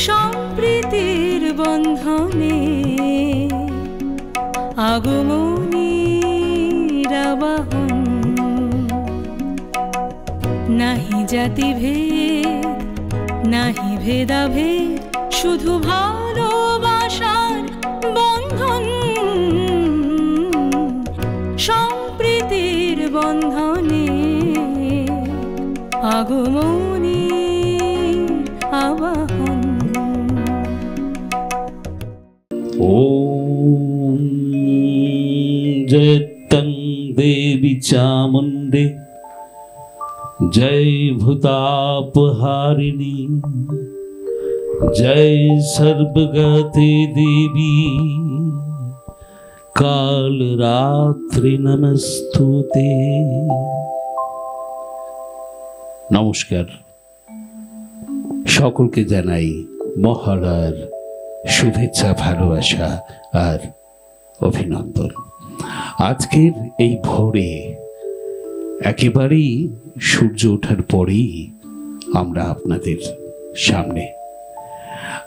সম্প্রীতির বন্ধনে আগমনীর আবাহন। নাহি জাতিভেদ নাহি ভেদাভেদ, শুধু ভালোবাসার বন্ধন। সম্প্রীতির বন্ধনে আগমনীর আবাহন। ওম জয়তং দেবী চামুণ্ডে জয় ভূতাপহারিণী জয় সর্বগতে দেবী কাল রাত্রি নমস্তুতে। নমস্কার, সকলকে জানাই মহালয়ার শুভেচ্ছা, ভালোবাসা আর অভিনন্দন। আজকের এই ভোরে একেবারেই সূর্য ওঠার পরেই আমরা আপনাদের সামনে।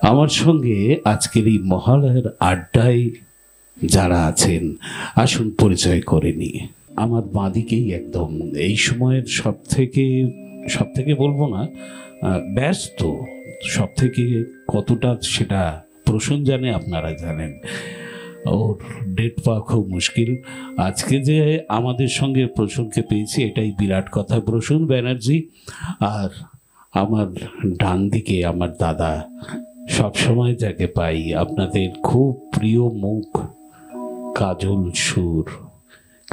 আমার সঙ্গে আজকের এই মহালয়ার আড্ডায় যারা আছেন, আসুন পরিচয় করে নিয়ে। আমার বাঁদিকেই একদম এই সময়ের সব থেকে বলবো না ব্যস্ত, সব থেকে কতটা সেটা প্রসূন জানে, আপনারা জানেন। ওর ডেট পাওয়া খুব মুশকিল। আজকে যে আমাদের সঙ্গে প্রসূনকে পেয়েছি এটাই বিরাট কথা। প্রসূন ব্যানার্জি। আর আমার ডান দিকে আমার দাদা, সবসময় যাকে পাই, আপনাদের খুব প্রিয় মুখ, কাজল সুর।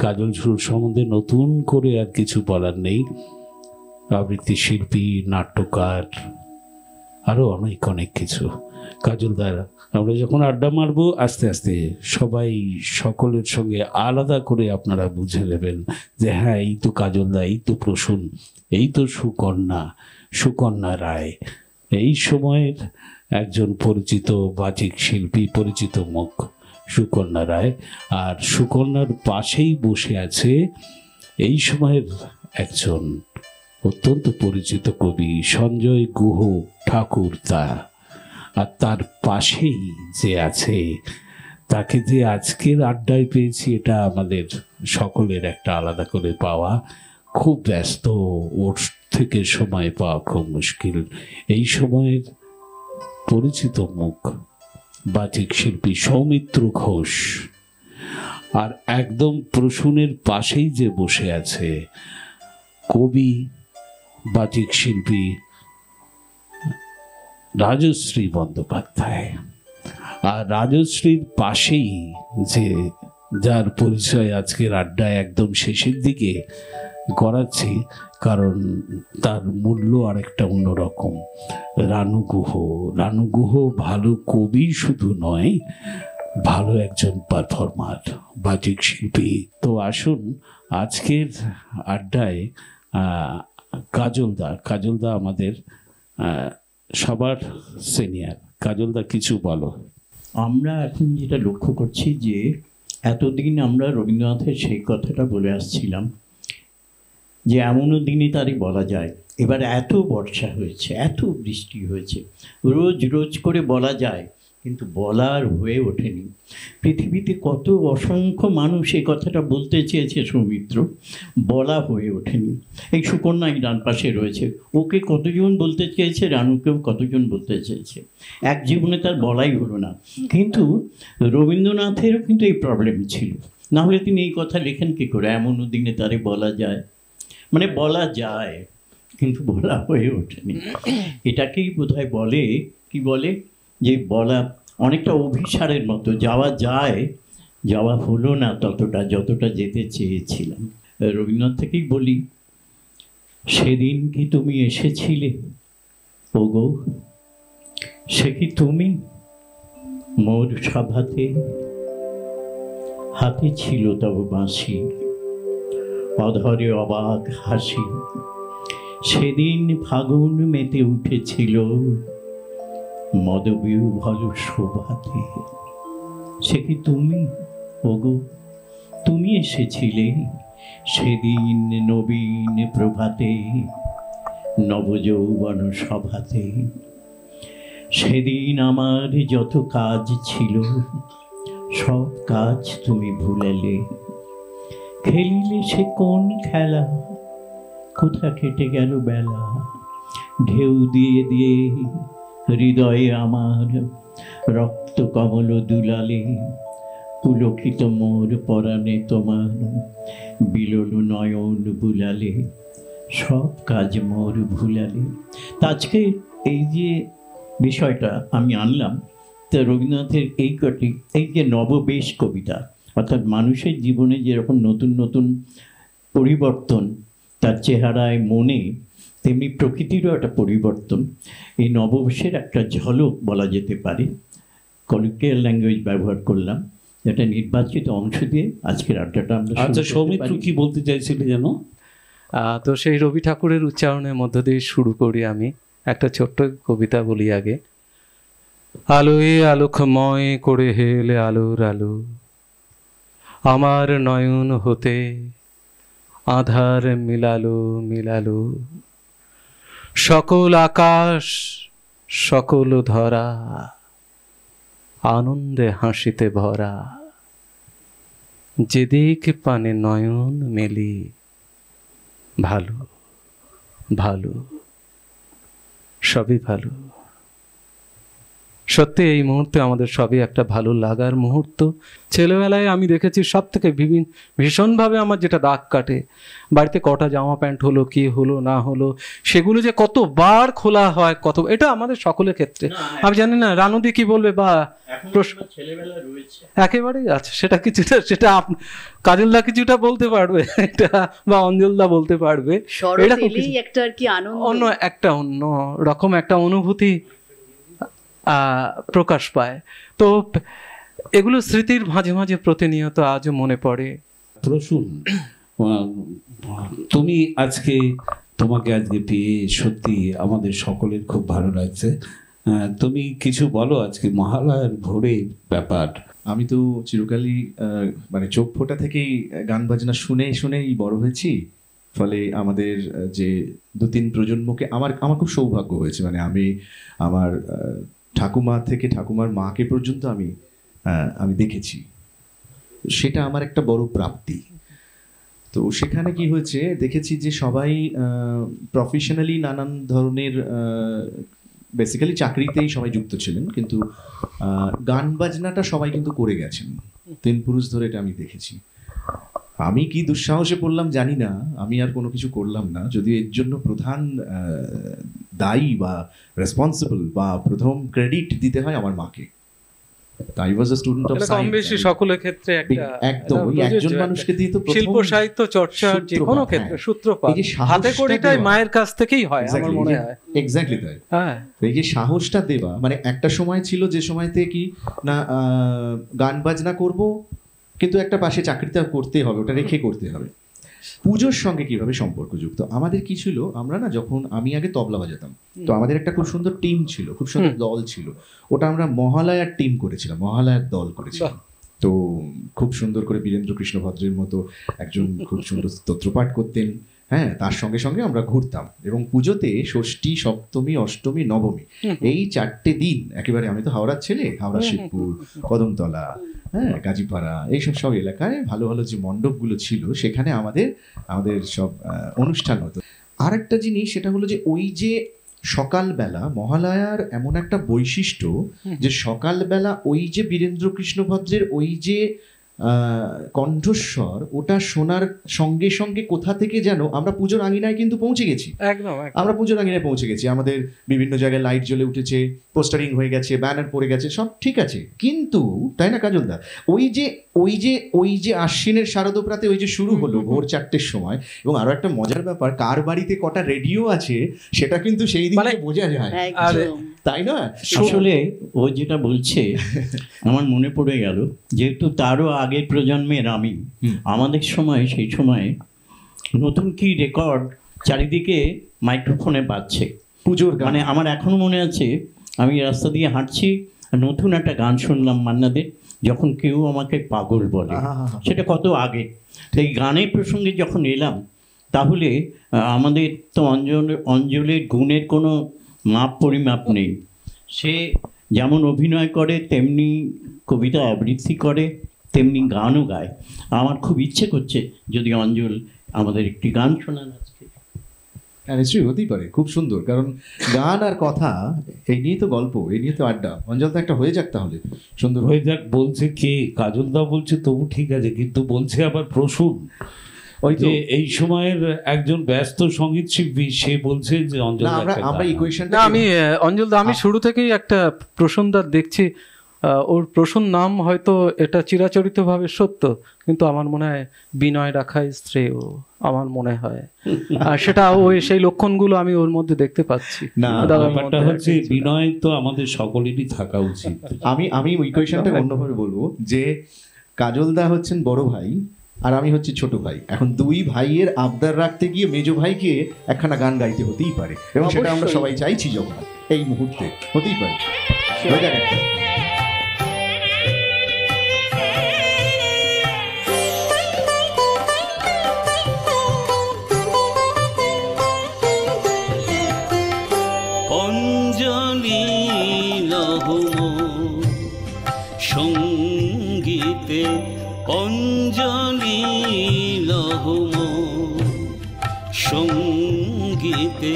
কাজল সুর সম্বন্ধে নতুন করে আর কিছু বলার নেই। আবৃত্তি শিল্পী, নাট্যকার, আরও অনেক অনেক কিছু। কাজল দ্বারা আমরা যখন আড্ডা মারবো আস্তে আস্তে সবাই সকলের সঙ্গে আলাদা করে আপনারা বুঝে নেবেন যে হ্যাঁ, এই তো কাজলদা, এই তো প্রসূন, এই তো সুকন্যা রায়। এই সময়ের একজন পরিচিত বাচিক শিল্পী, পরিচিত মুখ সুকন্যা রায়। আর সুকন্যার পাশেই বসে আছে এই সময়ের একজন অত্যন্ত পরিচিত কবি সঞ্জয় গুহ ঠাকুর। আর তার পাশেই যে আছে, তাকে যে আজকের আড্ডায় পেয়েছি, এটা আমাদের সকলের একটা আলাদা করে পাওয়া। খুব ব্যস্ত, ওর থেকে সময় পাওয়া খুব মুশকিল। এই সময়ের পরিচিত মুখ বাচিক শিল্পী সৌমিত্র ঘোষ। আর একদম প্রসূনের পাশেই যে বসে আছে কবি, বাচিক শিল্পী রাজশ্রী বন্দ্যোপাধ্যায়। আর রাজশ্রীর পাশেই যে যার পরিচয় আজকের আড্ডায় একদম শেষের দিকে করাচ্ছি, কারণ তার মূল্য আরেকটা অন্যরকম। রানু গুহ। রানু গুহ ভালো কবি শুধু নয়, ভালো একজন পারফর্মার, বাচিক শিল্পী। তো আসুন আজকের আড্ডায় কাজলদা আমাদের সবার সিনিয়র। কাজলদা, কিছু বলো। আমরা এখন যেটা লক্ষ্য করছি যে এতদিন আমরা রবীন্দ্রনাথের সেই কথাটা বলে আসছিলাম যে এমনও দিনে তারই বলা যায়। এবার এত বর্ষা হয়েছে, এত বৃষ্টি হয়েছে, রোজ রোজ করে বলা যায়, কিন্তু বলার হয়ে ওঠেনি। পৃথিবীতে কত অসংখ্য মানুষ এই কথাটা বলতে চেয়েছে সৌমিত্র, বলা হয়ে ওঠেনি। এই সুকন্যা এই ডান পাশে রয়েছে, ওকে কতজন বলতে চেয়েছে, রানুকেও কতজন বলতে চেয়েছে, এক জীবনে তার বলাই হলো না। কিন্তু রবীন্দ্রনাথেরও কিন্তু এই প্রবলেম ছিল, নাহলে তিনি এই কথা লেখেন কী করে? এমনও দিনে তারে বলা যায়, মানে বলা যায় কিন্তু বলা হয়ে ওঠেনি। এটাকেই বোধহয় বলে, কি বলে, যে বলা অনেকটা অভিসারের মতো। যাওয়া যায়, যাওয়া হলো না ততটা যতটা যেতে চেয়েছিলাম। রবীন্দ্রনাথ থেকেই বলি, সেদিন কি তুমি এসেছিলে ওগো, সে কি তুমি মোর সভাতে, হাতে ছিল তব বাঁশি, অধরে অবাক হাসি, সেদিন ফাগুন মেতে উঠেছিল মদবিহ্বল শোভাতে। সে কি তুমি ওগো, তুমি এসেছিলে সেদিন নবীন প্রভাতে, নবযৌবন সভাতে। সেদিন আমার যত কাজ ছিল সব কাজ তুমি ভুলালে, খেলিলে সে কোন খেলা, কোথা কেটে গেল বেলা, ঢেউ দিয়ে দিয়ে হৃদয়ে আমার রক্ত কমল দুলালে, পুলকিত মোর পরাণে তোমার বিলল নয়ন বুলালে, সব কাজ মোর ভুলালে। তা আজকে এই যে বিষয়টা আমি আনলাম, তা রবীন্দ্রনাথের এই যে নববেশ কবিতা, অর্থাৎ মানুষের জীবনে যেরকম নতুন নতুন পরিবর্তন তার চেহারায় মনে, তেমনি প্রকৃতিরও একটা পরিবর্তন, এই নববেশের একটা ঝলক বলা যেতে পারে। কলিকিয়াল ল্যাঙ্গুয়েজ ব্যবহার করলাম, যেটা নির্বাচিত অংশ দিয়ে আজকের আড্ডাটা আমরা। আচ্ছা সৌমিত্র, কি বলতে চাইছিলি যেন? তো সেই রবি ঠাকুরের উচ্চারণের মধ্য দিয়ে শুরু করি আমি একটা ছোট্ট কবিতা বলি আগে। আলোয় আলোকময় করে হেলে আলোর আলো, আমার নয়ন হতে আধার মিলালো মিলালো, সকল আকাশ সকল ধরা আনন্দে হাসিতে ভরা, যেদিক পানে নয়ন মেলি ভালো ভালো সবই ভালো। সত্যি এই মুহূর্তে আমাদের সবই একটা ভালো লাগার মুহূর্ত। ছেলেবেলায় আমি দেখেছি সব থেকে ভীষণভাবে আমার যেটা দাগ কাটে, বাড়িতে কটা জামা প্যান্ট হলো, কি হলো না হলো, সেগুলো যে কতবার খোলা হয়, কত, এটা আমাদের সকলের ক্ষেত্রে। আমি জানি না রানুদি কি বলবে, বা একেবারেই আছে সেটা কিছুটা, সেটা কাজলদা কিছুটা বলতে পারবে এটা, বা অঞ্জলদা বলতে পারবে, অন্য একটা অন্য রকম একটা অনুভূতি প্রকাশ পায়। তো এগুলো স্মৃতির মাঝে মাঝে প্রতিনিয়ত আজও মনে পড়ে। প্রসূন, তুমি আজকে, তোমাকে আজকে পেয়ে সত্যি আমাদের সকলের খুব ভালো লাগছে। তুমি কিছু বলো আজকে মহালয়ার ভোরের ব্যাপার। আমি তো চিরকালই মানে চোখ ফোটা থেকেই গান বাজনা শুনে শুনেই বড় হয়েছি, ফলে আমাদের যে 2-3 প্রজন্মকে আমার খুব সৌভাগ্য হয়েছে। মানে আমি আমার ঠাকুমা থেকে ঠাকুমার মাকে পর্যন্ত আমি দেখেছি, সেটা আমার একটা বড় প্রাপ্তি। তো সেখানে কি হয়েছে, দেখেছি যে সবাই প্রফেশনালি নানান ধরনের বেসিক্যালি চাকরিতেই সবাই যুক্ত ছিলেন, কিন্তু গান বাজনাটা সবাই কিন্তু করে গেছেন 3 পুরুষ ধরে, এটা আমি দেখেছি। আমি কি দুঃসাহসে পড়লাম জানি না, আমি আর কোনো কিছু করলাম না, যদিও এর জন্য প্রধান দায়ী বা রেসপন্সিবল বা প্রথম ক্রেডিট দিতে হয় আমার মাকে। I was a student of science. কম বেশি সকলের ক্ষেত্রে একদম ওই একজন মানুষকে দিয়ে তো শিল্প সাহিত্য চর্চার যে কোনো ক্ষেত্রে সূত্রপাত হাতে করেটাই মায়ের কাছ থেকেই হয় আমার মনে হয়। এক্স্যাক্টলি তাই। হ্যাঁ, এই যে সাহসটা দেওয়া, মানে একটা সময় ছিল যে সময়তে কি না গান বাজনা করব, কিন্তু একটা পাশে চাকরিটা করতে হবে, ওটা রেখে করতে হবে। পুজোর সঙ্গে কিভাবে সম্পর্কযুক্ত আমাদের কি ছিল, আমরা না যখন আমি আগে তবলা বাজাতাম, তো আমাদের একটা খুব সুন্দর টিম ছিল, খুব সুন্দর দল ছিল, ওটা আমরা মহালয়ার টিম করেছিলাম, মহালয়ার দল করেছিলাম। তো খুব সুন্দর করে বীরেন্দ্র কৃষ্ণ ভদ্রের মতো একজন খুব সুন্দর স্তোত্রপাঠ করতেন, হ্যাঁ, তার সঙ্গে সঙ্গে আমরা ঘুরতাম। এবং পুজোতে ষষ্ঠী, সপ্তমী, অষ্টমী, নবমী, এই 4টে দিন একেবারে, আমি তো হাওড়ার ছেলে, হাওড়া, শিবপুর, কদমতলা, হ্যাঁ, গাজীপাড়া, এইসব সব এলাকায় ভালো ভালো যে মণ্ডপগুলো ছিল সেখানে আমাদের সব অনুষ্ঠান হতো। আর একটা জিনিস সেটা হলো যে ওই যে সকালবেলা মহালয়ার এমন একটা বৈশিষ্ট্য যে সকালবেলা ওই যে বীরেন্দ্র কৃষ্ণ ভদ্রের ওই যে কণ্ঠস্বর, ওটা শোনার সঙ্গে সঙ্গে কোথা থেকে যেন আমরা পুজোর আঙিনায় কিন্তু পৌঁছে গেছি। আমরা পুজোর আঙিনায় পৌঁছে গেছি, আমাদের বিভিন্ন জায়গায় লাইট জ্বলে উঠেছে, পোস্টারিং হয়ে গেছে, ব্যানার পড়ে গেছে, সব ঠিক আছে। কিন্তু তাই না কাজলদা, ওই যে আশ্বিনের শারদপ্রাতে ওই যে শুরু হলো ভোর 4টের সময়, এবং আরো একটা মজার ব্যাপার, কার বাড়িতে কটা রেডিও আছে সেটা কিন্তু সেই দিন বোঝা যায়, তাই না? আসলে ও যেটা বলছে আমার মনে পড়ে গেল, যেহেতু তারও আগের প্রজন্মের আমি, আমাদের সময় সেই সময় নতুন কি রেকর্ড চারিদিকে মাইক্রোফোনে বাজছে পুজোর, মানে আমার এখনো মনে আছে, আমি রাস্তা দিয়ে হাঁটছি, নতুন একটা গান শুনলাম মান্নাদের, যখন কেউ আমাকে পাগল বলে, সেটা কত আগে। সেই গানের প্রসঙ্গে যখন এলাম, তাহলে আমাদের তো অঞ্জলের গুণের কোনো মাপ পরিমাপ নেই। সে যেমন অভিনয় করে, তেমনি কবিতা আবৃত্তি করে, তেমনি গানও গায়। আমার খুব ইচ্ছে করছে যদি অঞ্জল আমাদের একটি গান শোনান আজকে। হ্যাঁ, নিশ্চয়ই, হতেই পারে, খুব সুন্দর। কারণ গান আর কথা এই নিয়ে তো গল্প, এই নিয়ে তো আড্ডা। অঞ্জল তো একটা হয়ে যাক তাহলে, সুন্দর হয়ে যাক। বলছে কে? কাজলদা বলছে, তবু ঠিক আছে, কিন্তু বলছে আবার প্রসূন। ওই যে এই সময়ের একজন ব্যস্ত সঙ্গীত শিল্পী, সে বলছে যে অঞ্জল আমরা ইকুয়েশনটা না, আমি অঞ্জলদা, আমি শুরু থেকেই একটা প্রসূনদার দেখছি। ওর প্রসূন নাম হয়তো এটা চিরাচরিতভাবে সত্য, কিন্তু আমার মনে হয় বিনয় রাখাই শ্রেয়, আমার মনে হয়। আর সেটা ওই সেই লক্ষণগুলো আমি ওর মধ্যে দেখতে পাচ্ছি। না, ব্যাপারটা হচ্ছে বিনয় তো আমাদের সকলেরই থাকা উচিত। আমি ইকুয়েশনটা অন্যভাবে বলবো যে কাজলদা হচ্ছেন বড় ভাই আর আমি হচ্ছি ছোট ভাই। এখন দুই ভাইয়ের আবদার রাখতে গিয়ে মেজো ভাইকে একখানা গান গাইতে হতেই পারে, এবং সেটা আমরা সবাই চাইছি যখন এই মুহূর্তে, হতেই পারে। অঞ্জলি লহুম সঙ্গীতে, অঞ্জলি লহুম সঙ্গীতে,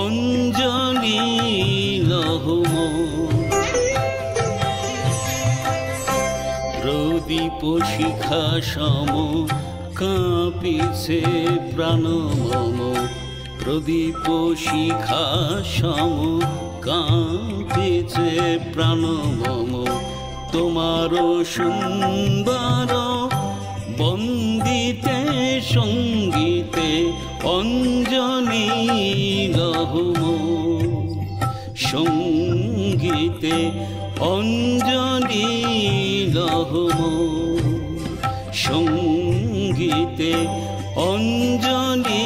অঞ্জলি লহুম। প্রদীপ শিখা সম কাঁপিছে প্রাণ মম, প্রদীপ শিখা সম কাঁপিছে প্রাণ মম। তোমার সুন্দর বন্দিতে সঙ্গীতে, অঞ্জলি লহুম সঙ্গীতে, অঞ্জলি লহুম সঙ্গীতে, অঞ্জলি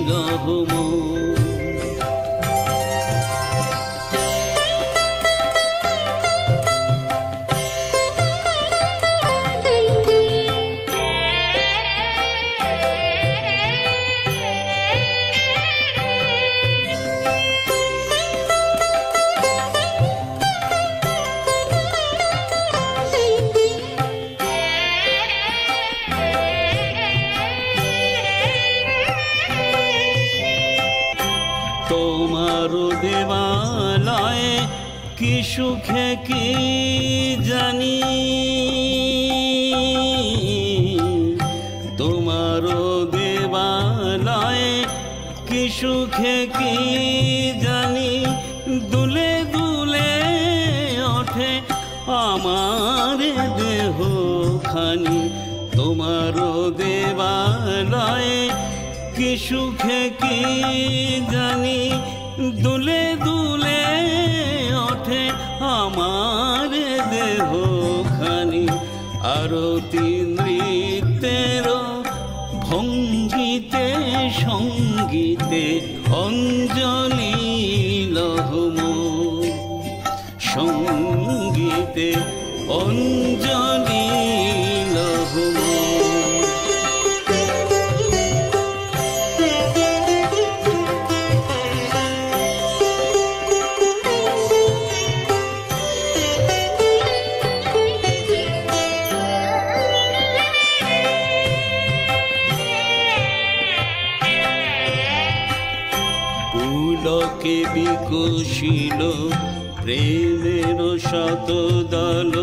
লহুম। তোমার দেবালয়ে কি সুখে কি জানি, তোমার দেবালয়ে কি সুখে কি জানি, দুলে দুলে ওঠে আমার দেহ খানি। তোমার দেবালয়ে কি সুখে কি জানি, দুলে দুলে ওঠে আমার দেহ খানি। আরতি নৃত্যের ভঙ্গিতে সঙ্গীতে, অঞ্জলি লহুম সঙ্গীতে, অঞ্জলি লহুম। পুলকে বিকশিল প্রেমের শত দল,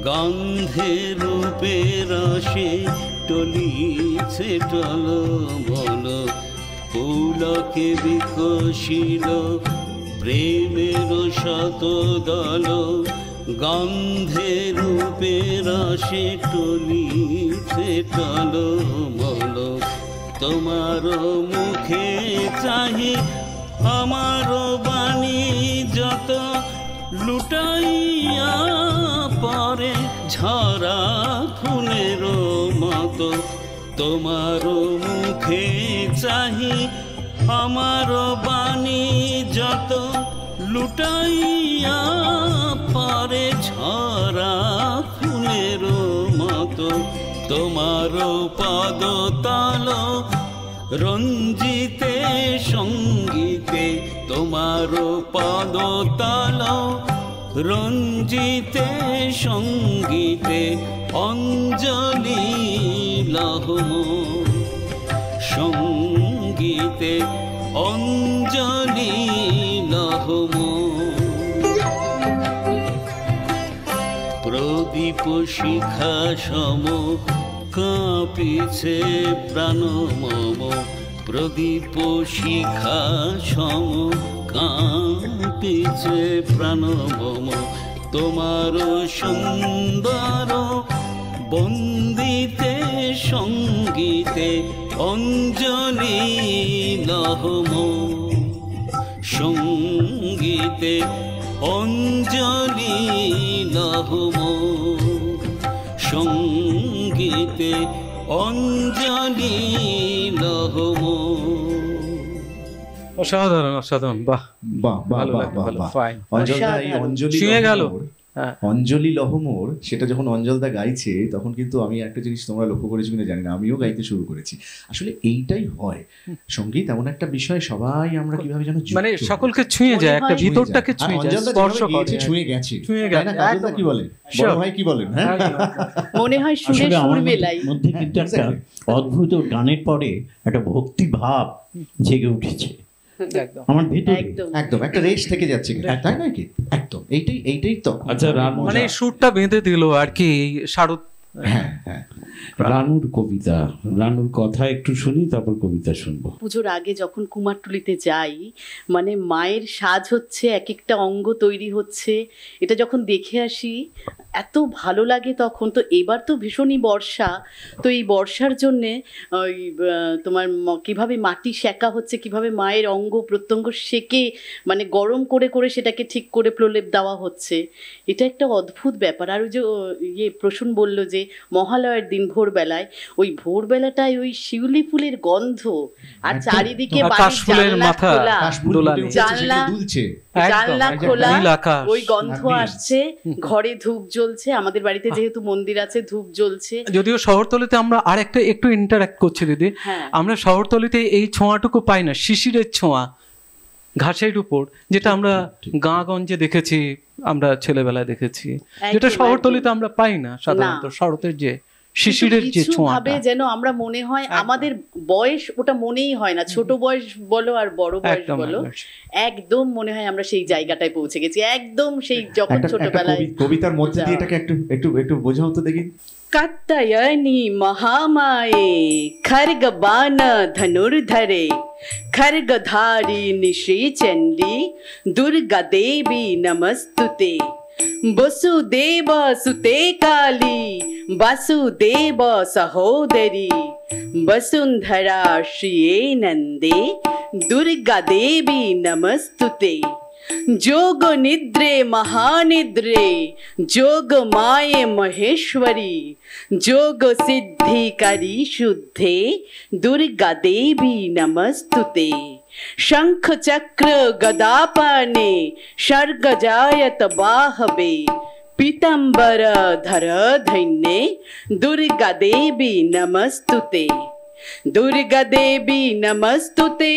গন্ধে রূপে রসে টলিছে টলমল। পুলকে বিকশিল প্রেমের শত দল, গন্ধে রূপে রসে টলিছে টলমল। তোমার মুখে চাহি আমার বাণী যত, লুটাইয়া পরে ঝরা ফুলের মতো। তোমার মুখে চাহি আমার বাণী যত, লুটাইয়া পরে ঝরা ফুলের মতো। তোমার পদতল রঞ্জিতে সঙ্গীতে, তোমার পদতল রঞ্জিতে সঙ্গীতে অঞ্জলি লহম সঙ্গীতে অঞ্জলি লহম প্রদীপ শিখা সম কাঁপিছে প্রাণ মম প্রদীপ শিখা সম কাঁপিছে প্রাণ মম তোমার সুন্দর বন্দিতে সঙ্গীতে অঞ্জলি লহম সঙ্গীতে অঞ্জলি লহম সঙ্গীতে অঞ্জলি লহম। অসাধারণ অসাধারণ, বাহ বাহ বাহ ভালো বাহ লাগলো, বাহ ভালো, বাহ। fine। অঞ্জলদা এই অঞ্জলি ছুঁয়ে গেল। লহমর, হ্যাঁ। অঞ্জলি লহমর, সেটা যখন অঞ্জলদা গাইছে তখন কিন্তু আমি একটা জিনিস তোমরা লক্ষ্য করেছো কিনা জানি না, আমিও গাইতে শুরু করেছি। আসলে এইটাই হয়, সঙ্গীত এমন একটা বিষয়, সবাই আমরা কিভাবে যেন যুক্ত মানে হই। সকলকে ছুঁয়ে যায়, একটা ছুঁয়ে ভিতরটাকে যায়। আর ছুঁয়ে যায়, অঞ্জলদা স্পর্শ যেভাবে করে। গেয়েছে, ছুঁয়ে গেছে, ছুঁয়ে তাই না? গেছে, কাজলদা একদম। কি বলেন, বড় Sure. ভাই কি বলেন? হ্যাঁ, মনে হয় সুরে আসলে সুর আমার মেলাই। মধ্যে কিন্তু একটা অদ্ভুত গানের পরে একটা ভক্তি ভাব জেগে উঠেছে একদম। আমার ভিতরে। একদম একদম একটা রেস থেকে যাচ্ছে, তাই নয় কি? একদম এইটাই তো। আচ্ছা, রানু, মানে সুরটা বেঁধে দিল আর কি, শারদ। হ্যাঁ হ্যাঁ, রানুর কবিতা, রানুর কথা একটু শুনি, তারপর কবিতা শুনবো। পুজোর আগে যখন কুমারটুলিতে যাই, মানে মায়ের সাজ হচ্ছে, এক একটা অঙ্গ তৈরি হচ্ছে, এটা যখন দেখে আসি এত ভালো লাগে তখন। তো এবার তো ভীষণই বর্ষা, তো এই বর্ষার জন্যে ওই তোমার কিভাবে মাটি সেকা হচ্ছে, কিভাবে মায়ের অঙ্গ প্রত্যঙ্গ সেকে মানে গরম করে করে সেটাকে ঠিক করে প্রলেপ দেওয়া হচ্ছে, এটা একটা অদ্ভুত ব্যাপার। আর ওই যে প্রসূন বলল যে মহালয়ার দিন ভোরবেলায়, ওই ভোরবেলাটায় ওই শিউলি ফুলের গন্ধ, আর চারিদিকে কাশফুলের মাথা দোলানি, জানলা দুলছে, জানলা খোলা, নীল আকাশ, ওই গন্ধ আসছে, ঘরে ধূপ জ্বলছে, আমাদের বাড়িতে যেহেতু মন্দির আছে ধূপ জ্বলছে। যদিও শহরতলিতে আমরা আর একটা একটু ইন্টারঅ্যাক্ট করছি দিদি, হ্যাঁ। আমরা শহরতলিতে এই ছোঁয়াটুকু পাই না, শিশিরের ছোঁয়া ঘাসের উপর, যেটা আমরা গাঁগঞ্জে দেখেছি, আমরা ছেলেবেলায় দেখেছি, যেটা শহরতলিতে আমরা পাই না সাধারণত। শরতের যে শিশিরের যে ছোঁয়াটা, যেন আমরা মনে হয় আমাদের বয়স ওটা মনেই হয় না, ছোট বয়স বলো আর বড় বয়স বলো, একদম মনে হয় আমরা সেই জায়গাটায় পৌঁছে গেছি, একদম সেই যখন ছোটবেলায়। কবিতার মধ্যে দিয়ে এটাকে একটু একটু একটু বোঝাও তো দেখি। কাত্যায়নী মহামায়ে খর্গবান ধনুর্ধরে খর্গধারিণী শ্রীচণ্ডী দুর্গা দেবী নমস্তুতে বসুদেব সুতে কালী বাসুদেব সহোদরী বসুন্ধরা শ্রিয়ে নন্দে দুর্গা দেবী নমস্তুতে যোগ নিদ্রে মহানিদ্রে যোগ মায়ে মহেশ্বরী যোগ সিদ্ধিকারী শুদ্ধে দুর্গা দেবী নমস্তুতে শঙ্খ চক্র গদাপানে স্বর্গজায়ত বাহবে পীতাম্বর ধর ধৈন্যে দুর্গা দেবী নমস্তুতে দুর্গা দেবী নমস্তুতে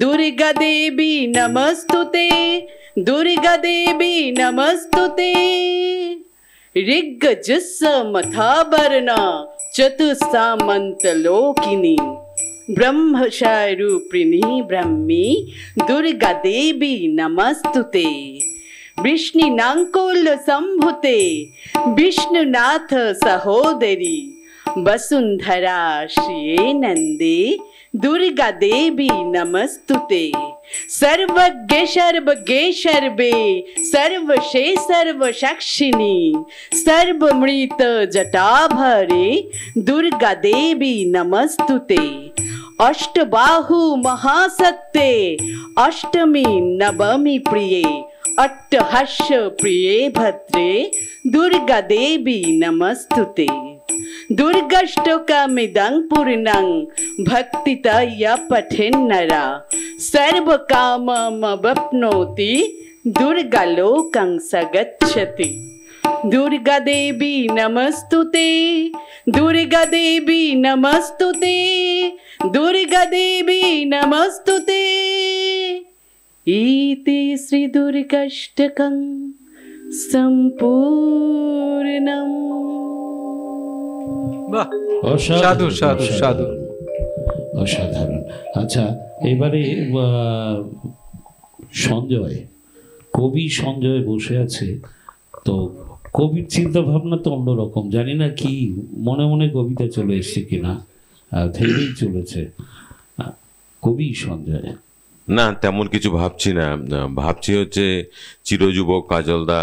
দুর্গা দেবী নমস্তুতে দুর্গা দেবী নমস্তুতে ঋগ যুস্স মথাবর্ণা চতুসামন্ত লোকিনী ব্রহ্মস্বরূপিণী ব্রহ্মী দুর্গা দেবী নমস্তুতে বৃষ্ণিনাঙ্কুল সম্ভুতে বিষ্ণুনাথ সহোদরী বসুন্ধরা শ্রিয়ে নন্দে দুর্গা দেবী নমস্তুতে सर्वज्ञ सर्वज्ञे सर्वे सर्वशे सर्वसाक्षिणी सर्वमृत जटाभरे दुर्गा देवी नमस्तुते अष्टबाहु महासत्ते अष्टमी नवमी प्रिये अट्टहास्य प्रिये भद्रे दुर्गा देवी नमस्तुते दुर्गाष्टकमिदं पूर्णं भक्तितया पठेन्नरा सर्वकाममवाप्नोति दुर्गालोकं स गच्छति दुर्गा देवी नमस्तुते दुर्गा देवी नमस्तुते दुर्गा देवी नमस्तुते ইতি শ্রী দুর্গাষ্টকং সম্পূর্ণম। বাহ, অসাধারণ, সাধু সাধু সাধু। অসাধারণ। আচ্ছা, এবারে সঞ্জয়, কবি সঞ্জয় বসে আছে, তো কবির চিন্তা ভাবনা তো অন্যরকম, জানি না কি মনে মনে কবিতা চলে এসছে কিনা, ভেবেই চলেছে। কবি সঞ্জয় না, তেমন কিছু ভাবছি না। ভাবছি হচ্ছে চিরযুবক কাজলদা,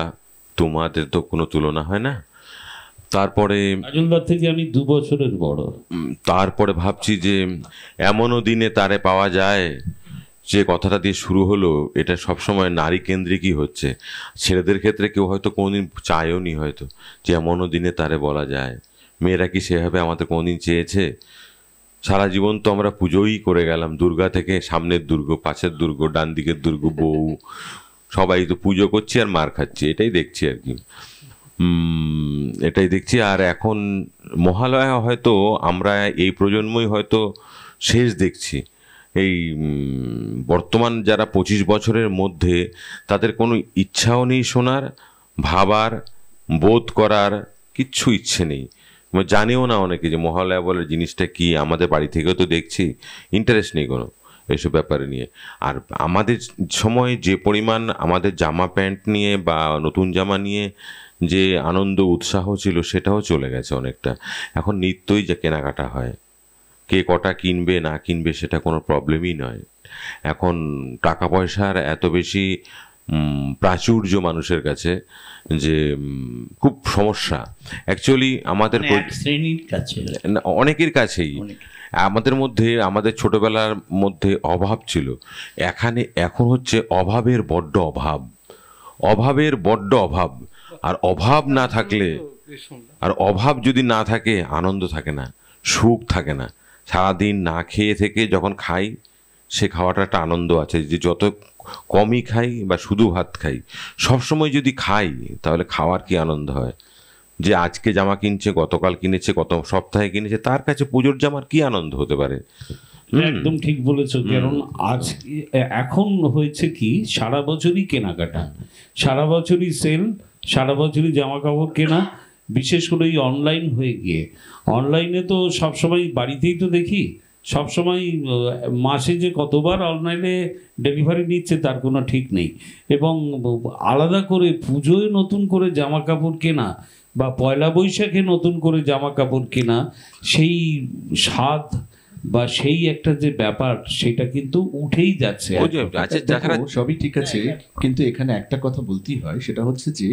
তোমাদের তো কোনো তুলনা হয় না। তারপরে কাজলদার থেকে আমি 2 বছরের বড়। তারপরে ভাবছি যে এমনও দিনে তারে পাওয়া যায়, যে কথাটা দিয়ে শুরু হলো, এটা সবসময় নারী কেন্দ্রিকই হচ্ছে। ছেলেদের ক্ষেত্রে কেউ হয়তো কোনোদিন চায়ও নি, হয়তো যে এমনও দিনে তারে বলা যায়। মেয়েরা কি সেভাবে আমাদের কোনোদিন চেয়েছে? সারা জীবন তো আমরা পুজোই করে গেলাম, দুর্গা থেকে সামনের দুর্গ, পাশের দুর্গ, ডান দিকের দুর্গ, বউ, সবাই তো পুজো করছি আর মার খাচ্ছি, এটাই দেখছি আর কি। এটাই দেখছি। আর এখন মহালয়া হয়তো আমরা এই প্রজন্মই হয়তো শেষ দেখছি। এই বর্তমান যারা 25 বছরের মধ্যে, তাদের কোনো ইচ্ছাও নেই শোনার, ভাবার, বোধ করার কিচ্ছু ইচ্ছে নেই। জানেও না অনেকে যে মহালয়া বলে জিনিসটা কি। আমাদের বাড়ি থেকেও তো দেখছি ইন্টারেস্ট নেই কোনো এইসব ব্যাপারে নিয়ে। আর আমাদের সময় যে পরিমাণ আমাদের জামা প্যান্ট নিয়ে বা নতুন জামা নিয়ে যে আনন্দ উৎসাহ ছিল, সেটাও চলে গেছে অনেকটা। এখন নিত্যই যে কেনাকাটা হয়, কে কটা কিনবে না কিনবে সেটা কোনো প্রবলেমই নয়। এখন টাকা পয়সার এত বেশি প্রাচুর্য মানুষের কাছে যে খুব সমস্যা অ্যাকচুয়ালি আমাদের শ্রেণীর কাছে, অনেকের কাছেই। আমাদের মধ্যে, আমাদের ছোটবেলার মধ্যে অভাব ছিল, এখন হচ্ছে অভাবের বড্ড অভাব, অভাবের বড্ড অভাব। আর অভাব না থাকলে, আর অভাব যদি না থাকে, আনন্দ থাকে না, সুখ থাকে না। সারাদিন না খেয়ে থেকে যখন খাই, সে খাওয়াটা একটা আনন্দ আছে। যে যত কমই খাই বা শুধু ভাত খাই, সবসময় যদি খাই তাহলে খাওয়ার কি আনন্দ হয়। যে আজকে জামা কিনছে, গতকাল কিনেছে, গত সপ্তাহে কিনেছে, তার কাছে পুজোর জামার কি আনন্দ হতে পারে? একদম ঠিক বলেছো। কারণ আজ এখন হয়েছে কি, সারা বছরই কেনাকাটা, সারা বছরই সেল, সারা বছরই জামা কাপড় কেনা, বিশেষ করে এই অনলাইন হয়ে গিয়ে। অনলাইনে তো সবসময় বাড়িতেই তো দেখি, সবসময় মাসে যে কতবার অনলাইনে ডেলিভারি নিচ্ছে তার কোনো ঠিক নেই। এবং আলাদা করে পুজোয় নতুন করে জামা কাপড় কেনা বা পয়লা বৈশাখে নতুন করে জামা কাপড় কেনা, সেই স্বাদ বা সেই একটা যে ব্যাপার, সেটা কিন্তু উঠেই যাচ্ছে। সবই ঠিক আছে, কিন্তু এখানে একটা কথা বলতেই হয়, সেটা হচ্ছে যে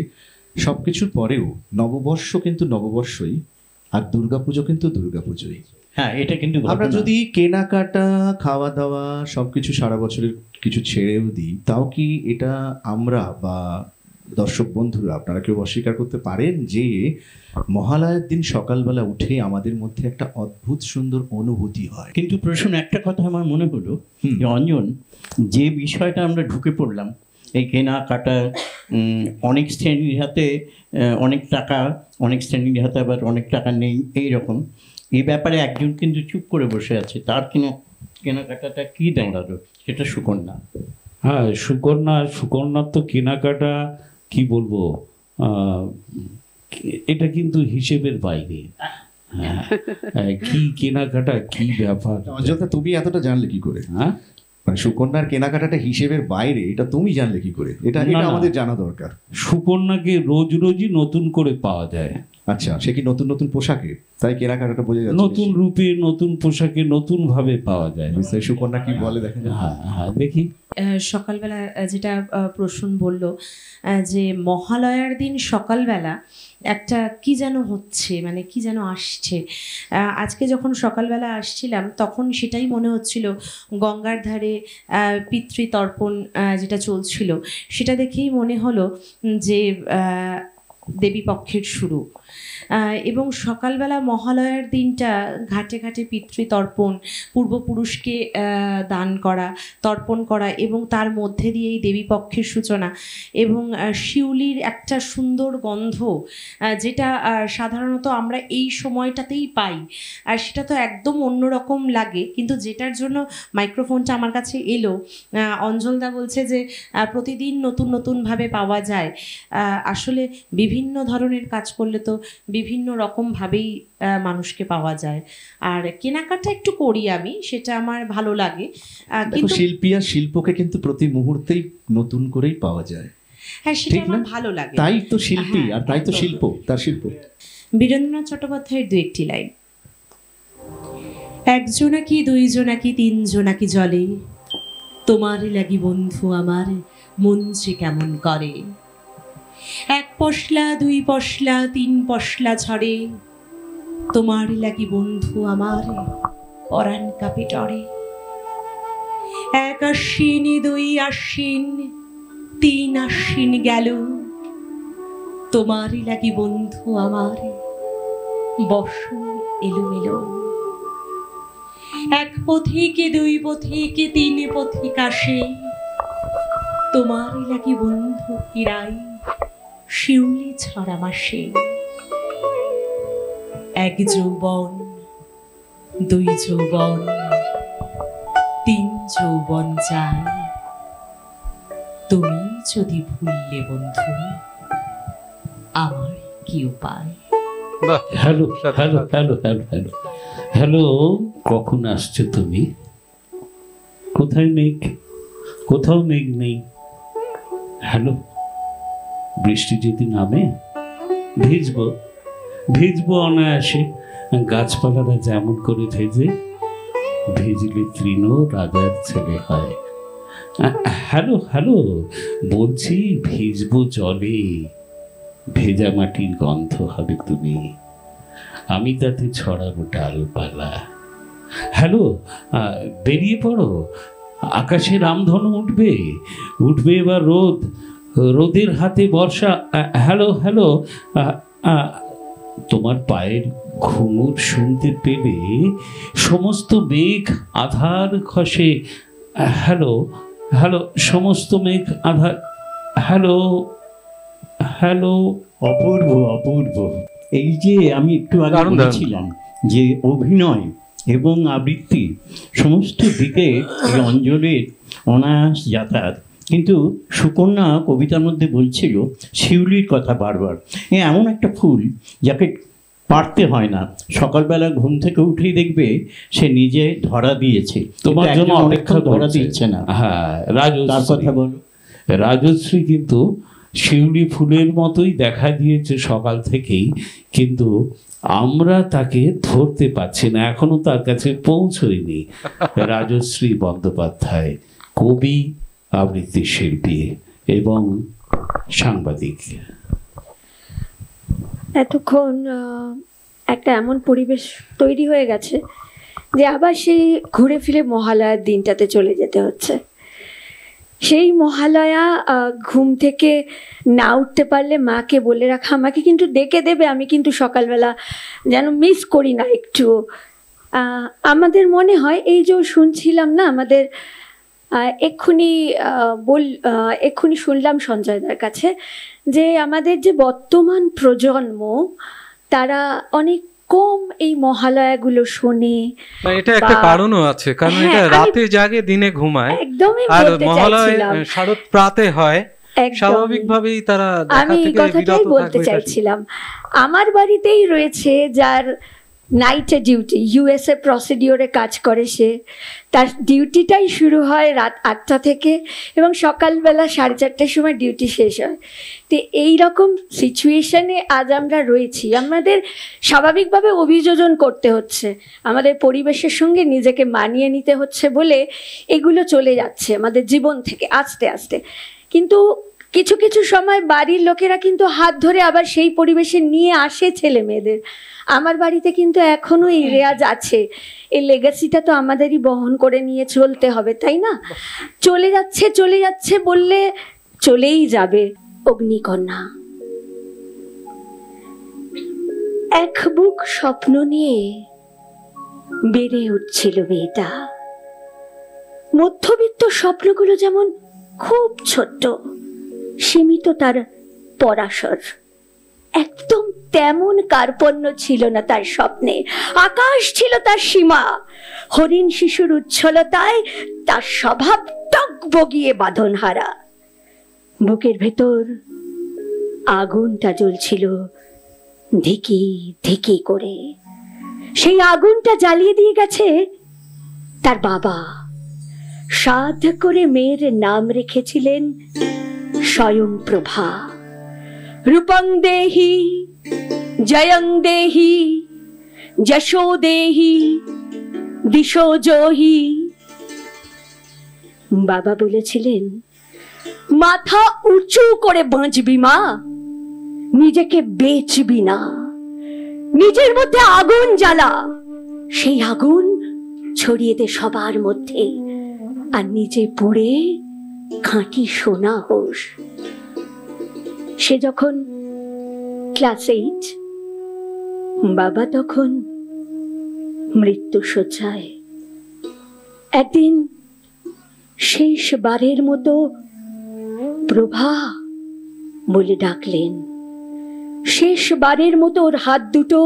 সবকিছুর পরেও নববর্ষ কিন্তু নববর্ষই, আর দুর্গাপুজো কিন্তু দুর্গাপুজোই। হ্যাঁ, এটা কিন্তু আমরা যদি কেনাকাটা, খাওয়া দাওয়া সবকিছু সারা বছরের কিছু ছেড়েও দিই, তাও কি এটা আমরা বা দর্শক বন্ধুরা আপনারা কেউ অস্বীকার করতে পারেন যে মহালয়ার দিন সকালবেলা উঠে আমাদের মধ্যে একটা অদ্ভুত সুন্দর অনুভূতি হয়? কিন্তু প্রশ্ন একটা কথা আমার মনে হলো যে অঞ্জন, যে বিষয়টা আমরা ঢুকে পড়লাম, এই কেনাকাটা, অনেক শ্রেণীর হাতে অনেক টাকা, অনেক শ্রেণীর হাতে আবার অনেক টাকা নেই, এইরকম। এই ব্যাপারে একজন কিন্তু চুপ করে বসে আছে, তার কেনাকাটাটা কী দাঁড়ালো, সেটা সুকন্যা। হ্যাঁ, সুকন্যার তো কেনাকাটা কি বলবো, এটা কিন্তু হিসেবের বাইরে। হ্যাঁ, কি কেনাকাটা, কি ব্যাপার। অযোধ্যা, তুমি এতটা জানলে কি করে? হ্যাঁ, মানে সুকন্যার কেনাকাটাটা হিসেবের বাইরে, এটা তুমি জানলে কি করে? এটা আমাদের জানা দরকার। সুকন্যাকে রোজ রোজই নতুন করে পাওয়া যায়। আচ্ছা, সে কি নতুন নতুন পোশাকে, তাই কেনাকাটাটা বোঝা যাচ্ছে, নতুন রূপে, নতুন পোশাকে, নতুন ভাবে পাওয়া যায়। সুকন্যা কি বলে দেখেন? হ্যাঁ হ্যাঁ, দেখি। সকালবেলা যেটা প্রসূন বলল, যে মহালয়ার দিন সকালবেলা একটা কি যেন হচ্ছে, মানে কি যেন আসছে। আজকে যখন সকালবেলা আসছিলাম, তখন সেটাই মনে হচ্ছিল। গঙ্গার ধারে পিতৃতর্পণ যেটা চলছিল, সেটা দেখেই মনে হলো যে দেবীপক্ষের শুরু। এবং সকালবেলা মহালয়ার দিনটা ঘাটে ঘাটে পিতৃতর্পণ, পূর্বপুরুষকে দান করা, তর্পণ করা, এবং তার মধ্যে দিয়েই দেবীপক্ষের সূচনা, এবং শিউলির একটা সুন্দর গন্ধ যেটা সাধারণত আমরা এই সময়টাতেই পাই, আর সেটা তো একদম অন্যরকম লাগে। কিন্তু যেটার জন্য মাইক্রোফোনটা আমার কাছে এলো, অঞ্জলদা বলছে যে প্রতিদিন নতুন নতুনভাবে পাওয়া যায়। আসলে বিভিন্ন ধরনের কাজ করলে তো বিভিন্ন রকমভাবেই মানুষকে পাওয়া যায়। আর কেনাকাটা একটু করি আমি, সেটা আমার ভালো লাগে। কিন্তু শিল্পী আর শিল্পকে কিন্তু প্রতি মুহূর্তেই নতুন করেই পাওয়া যায়। হ্যাঁ, সেটা আমার ভালো লাগে। তাই তো শিল্পী, আর তাই তো শিল্প, তার শিল্প। বীরেন্দ্রনাথ চট্টোপাধ্যায়ের দু একটি লাইন। একজনা কি দুইজনা কি তিনজনা কি জলে, তোমারই লাগি বন্ধু আমার মন যে কেমন করে। এক পশলা দুই পশলা তিন পশলা ঝরে, তোমার লাগি বন্ধু আমার পরাণ কাঁপে ডরে। এক আশ্বিন দুই আশ্বিন তিন আশ্বিন গেল, তোমারই লাগি বন্ধু আমার বর্ষণ এলোমেলো। এক পথিকে দুই পথিকে তিন পথিক আসে, তোমারই লাগি বন্ধু কিরাই শিউলি ছড়া মাসে। এক যৌবন দুই যৌবন তিন যৌবন যায়, তুমি যদি ভুললে বন্ধু আমার কি উপায়। Hello hello hello hello hello hello, কখন আসছো তুমি? কোথায় মেঘ? কোথাও মেঘ নেই। হ্যালো, বৃষ্টি যদি নামে ভিজবো, ভিজবো অনায়াসে। গাছপালারা যেমন করে ভেজে, ভিজলে তৃণ রাজার ছেলে হয়। হ্যালো হ্যালো, বলছি ভিজবো জলে, ভেজা মাটির গন্ধ হবে তুমি, আমি তাতে ছড়াবো ডালপালা। হ্যালো, বেরিয়ে পড়ো, আকাশে রামধনু উঠবে, উঠবে এবার রোদ, রোদের হাতে বর্ষা। হ্যালো হ্যালো, তোমার পায়ের ঘুঙুর শুনতে পেলে সমস্ত মেঘ আধার খসে। হ্যালো হ্যালো, সমস্ত মেঘ আধার। Hello hello. অপূর্ব অপূর্ব। এই যে আমি একটু আগে বলেছিলাম যে অভিনয় এবং আবৃত্তি সমস্ত দিকে এই অঞ্জলির অনায়াস যাতায়াত। কিন্তু সুকন্যা কবিতার মধ্যে বলছিল শিউলির কথা বারবার। এমন একটা ফুল যাকে পারতে হয় না, সকালবেলা ঘুম থেকে উঠেই দেখবে সে নিজে ধরা দিয়েছে, তোমার জন্য অপেক্ষা ধরা দিচ্ছে না। হ্যাঁ, তার কথা বলো। রাজশ্রী কিন্তু শিউলি ফুলের মতোই দেখা দিয়েছে সকাল থেকেই, কিন্তু আমরা তাকে ধরতে পারছি না, এখনো তার কাছে পৌঁছয়নি। রাজশ্রী বন্দ্যোপাধ্যায়, কবি, আবৃত্তি শিল্পী এবং সাংবাদিক। এতক্ষণ একটা এমন পরিবেশ তৈরি হয়ে গেছে যে আবার সেই ঘুরে ফিরে মহালয়ার দিনটাতে চলে যেতে হচ্ছে। সেই মহালয়া ঘুম থেকে না উঠতে পারলে মাকে বলে রাখা, আমাকে কিন্তু ডেকে দেবে, আমি কিন্তু সকালবেলা যেন মিস করি না একটু। আমাদের মনে হয় এই যে শুনছিলাম না, আমাদের এক্ষুনি শুনলাম সঞ্জয়দার কাছে যে আমাদের যে বর্তমান প্রজন্ম তারা অনেক কম এই মহালয়াগুলো শোনে। এটা একটা কারণও আছে, কারণ এটা রাতে জাগে দিনে ঘুমায়। একদমই আর মহালয়া শারদ প্রাতে হয়, স্বাভাবিকভাবেই তারা আমি এই কথাটাই বলতে চাইছিলাম। আমার বাড়িতেই রয়েছে যার নাইটে ডিউটি, ইউএসএ প্রসিডিওরে কাজ করে, সে তার ডিউটিটাই শুরু হয় রাত 8টা থেকে এবং সকালবেলা 4:30টার সময় ডিউটি শেষ হয়। তো এই রকম সিচুয়েশনে আজ আমরা রয়েছি, আমাদের স্বাভাবিকভাবে অভিযোজন করতে হচ্ছে, আমাদের পরিবেশের সঙ্গে নিজেকে মানিয়ে নিতে হচ্ছে বলে এগুলো চলে যাচ্ছে আমাদের জীবন থেকে আস্তে আস্তে। কিন্তু কিছু কিছু সময় বাড়ির লোকেরা কিন্তু হাত ধরে আবার সেই পরিবেশে নিয়ে আসে ছেলে মেয়েদের। আমার বাড়িতে কিন্তু এখনো এই রেয়াজ আছে, এই লেগাসিটা তো আমাদেরই বহন করে নিয়ে চলতে হবে, তাই না? চলে যাচ্ছে বললে চলেই যাবে। অগ্নিকন্যা এক বুক স্বপ্ন নিয়ে বেড়ে উঠছিল মেয়েটা। মধ্যবিত্ত স্বপ্নগুলো যেমন খুব ছোট্ট, সীমিত তার পরাশর, একদম তেমন কার্পণ্য ছিল না তার স্বপ্নে। আকাশ ছিল তার সীমা। হরিণ শিশুর উচ্ছলতায় তার স্বভাব টগবগিয়ে বাঁধনহারা। বুকের ভেতর আগুনটা জ্বলছিল ধিকি ধিকি করে। সেই আগুনটা জ্বালিয়ে দিয়ে গেছে তার বাবা। সাধ করে মেয়ের নাম রেখেছিলেন স্বয়ং প্রভা। রূপং দেহি জয়ং দেহি যশো দেহি দিশো জহি। বাবা বলেছিলেন, মাথা উঁচু করে বাঁচবি মা, নিজেকে বেচবি না। নিজের মধ্যে আগুন জ্বালা, সেই আগুন ছড়িয়ে দে সবার মধ্যে, আর নিজে পুড়ে খাঁটি সোনা হোস। সে যখন ক্লাস 8, বাবা তখন মৃত্যু শয্যায়। একদিন শেষবারের মতো প্রভা বলে ডাকলেন। শেষবারের মতো ওর হাত দুটো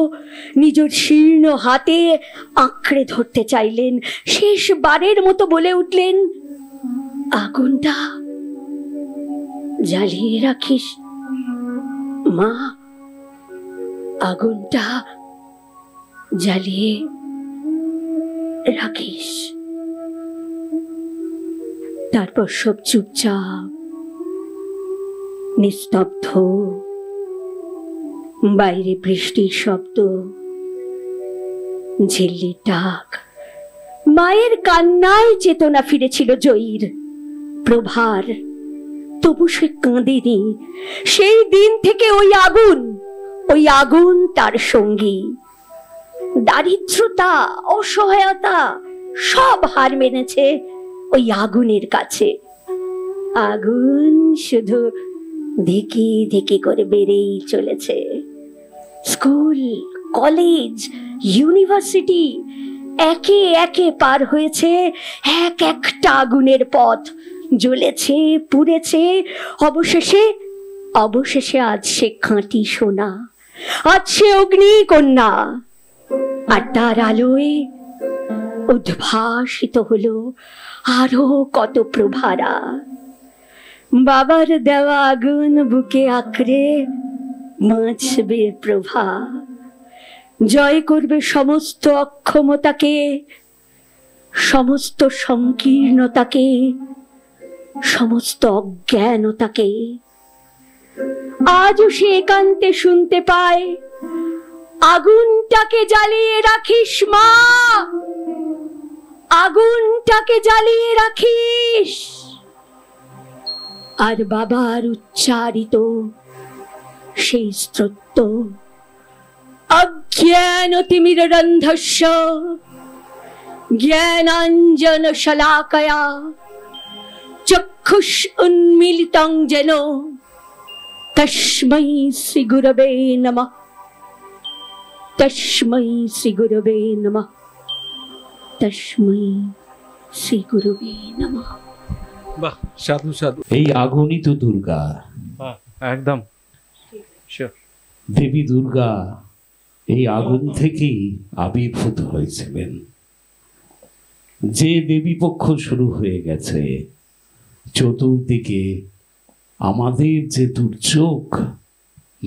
নিজের শীর্ণ হাতে আঁকড়ে ধরতে চাইলেন। শেষবারের মতো বলে উঠলেন, আগুনটা জ্বালিয়ে রাখিস মা, আগুনটা জ্বালিয়ে রাখিস। তারপর সব চুপচাপ নিস্তব্ধ। বাইরে বৃষ্টির শব্দ, ঝিল্লির ডাক, মায়ের কান্নায় চেতনা ফিরেছিল জয়ীর, প্রভার। তবু সে কাঁদেনি। সেই দিন থেকে ওই আগুন তার সঙ্গী। দারিদ্রতা, অসহায়তা সব হার মেনেছে ওই আগুনের কাছে। আগুন শুধু ধিকি ধিকি করে বেড়েই চলেছে। স্কুল, কলেজ, ইউনিভার্সিটি একে একে পার হয়েছে এক একটা আগুনের পথ। জ্বলেছে, পুড়েছে, অবশেষে আজ সে খাঁটি সোনা, আজ সে অগ্নিকন্যা। আর তার আলোয় উদ্ভাসিত হলো আরো কত প্রভারা। বাবার দেওয়া আগুন বুকে আঁকড়ে বাঁচবে প্রভা। জয় করবে সমস্ত অক্ষমতাকে, সমস্ত সংকীর্ণতাকে, সমস্ত অজ্ঞানতাকে। আজও সে একান্তে শুনতে পায়, আগুনটাকে জ্বালিয়ে রাখিস মা, আগুনটাকে জ্বালিয়ে রাখিস। আর বাবার উচ্চারিত সেই স্তোত্র, অজ্ঞানতিমিরন্ধস্য জ্ঞানাঞ্জন শলাকয়া চক্ষুষ উন্মিলিতং যেন তস্मै শ্রী গুরবে নমঃ, তস্मै শ্রী গুরবে নমঃ, তস্मै শ্রী গুরবে নমঃ। বাহ, সাধু সাধু। এই আগুনই তো দুর্গা। একদম দেবী দুর্গা এই আগুন থেকেই আবির্ভূত হয়েছিলেন। যে দেবী পক্ষ শুরু হয়ে গেছে, চতুর্দিকে আমাদের যে দুর্যোগ,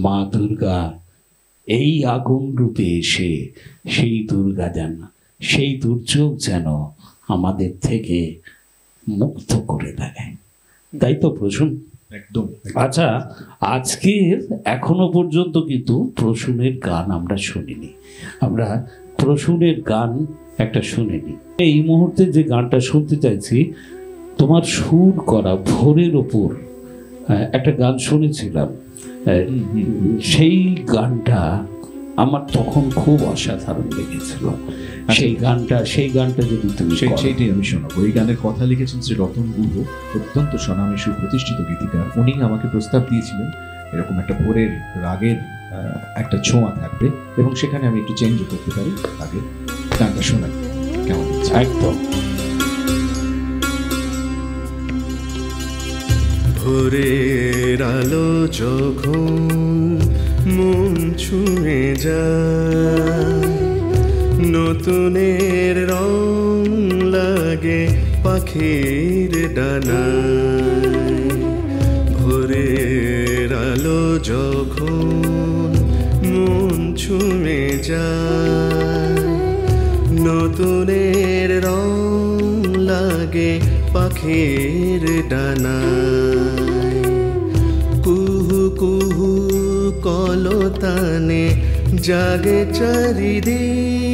মা দুর্গা এই আগুন রূপে এসে সেই দুর্গা যেন, সেই দুর্যোগ যেন আমাদের থেকে মুক্ত করে দেয়। তাই তো প্রসূন? একদম। আচ্ছা, আজকের এখনো পর্যন্ত কিন্তু প্রসূনের গান আমরা শুনিনি। আমরা প্রসূনের গান একটা শুনিনি। এই মুহূর্তে যে গানটা শুনতে চাইছি, তোমার সুর করা ভোরের ওপর একটা গান শুনেছিলাম। সেই গানটা আমার তখন খুব অসাধারণ লেগেছিল। সেই গানটা যদি তুমি সেইটাই আমি শোনাবো। এই গানের কথা লিখেছেন শ্রী রতন গুহ, অত্যন্ত স্বনামী সুপ্রতিষ্ঠিত গীতিকার। উনি আমাকে প্রস্তাব দিয়েছিলেন এরকম একটা ভোরের রাগের একটা ছোঁয়া থাকবে এবং সেখানে আমি একটু চেঞ্জও করতে পারি। আগে গানটা শোনাই কেমন হচ্ছে। একদম ভোরের আলো যখন মন ছুঁয়ে যায়, নতুনের রং লাগে পাখির ডানায়। ভোরের আলো যখন মন ছুঁয়ে যায়, নতুনের রং লাগে পাখির ডানায়। কুহু কুহু কলতানে জাগে চারিদিক,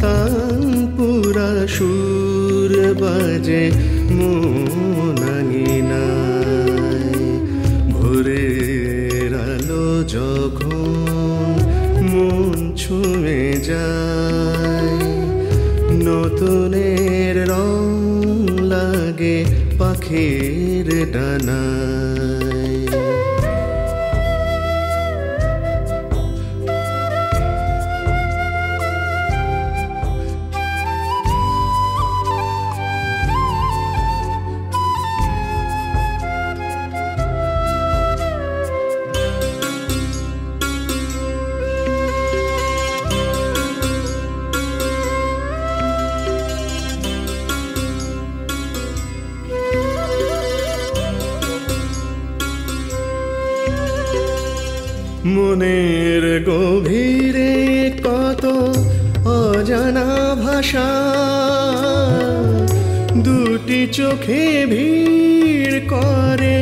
তানপুরা সুর বাজে মন আঙিনায়। ভোরের আলো যখন মন ছুঁয়ে যায়, নতুনের রং লাগে পাখির ডানায়। মনের গভীরে কত অজানা ভাষা, দুটি চোখে ভিড় করে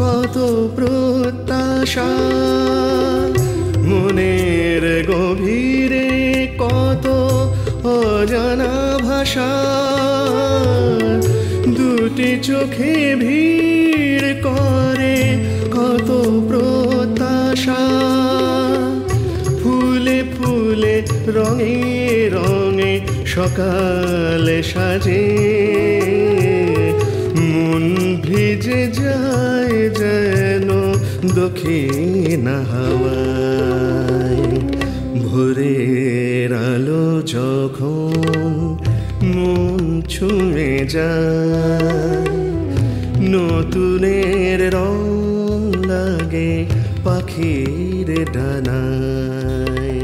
কত প্রত্যাশা। মনের গভীরে কত অজানা ভাষা, দুটি চোখে ভিড় করে কত প্রত্যাশা। ফুলে ফুলে রঙে রঙে সকালে সাজে, মন ভিজে যায় যেন দক্ষিণ হাওয়ায়। ভোরের আলো যখন মন ছুঁয়ে যায়, নতুনের রং লাগে পাখির ডানায়।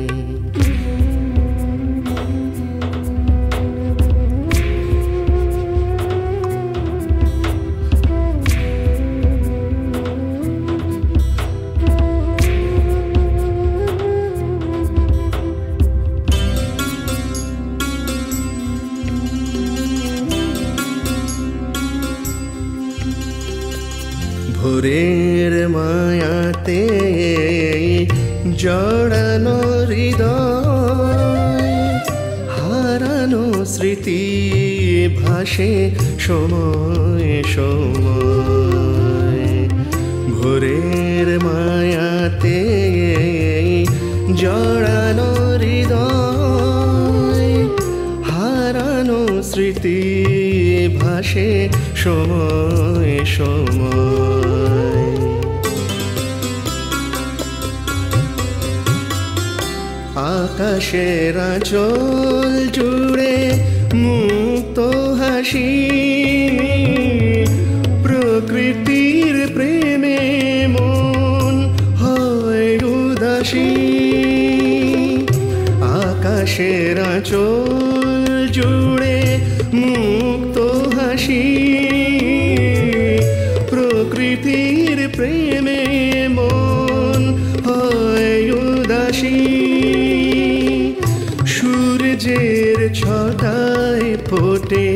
ভোরের মায়াতে জড়ানো হৃদয়, হারানো স্মৃতি ভাসে সময় সময়। ভোরের মায়াতে জড়ানো হৃদয়, হারানো স্মৃতি ভাসে সময় সময়। আকাশের আঁচল জুড়ে মুক্ত হাসি, প্রকৃতির প্রেমে মন হয় উদাসী। আকাশের আঁচল জুড়ে মুক্ত হাসি, প্রকৃতির প্রেমে মন হয় উদাসী। সূর্যের ছটায় ফোটে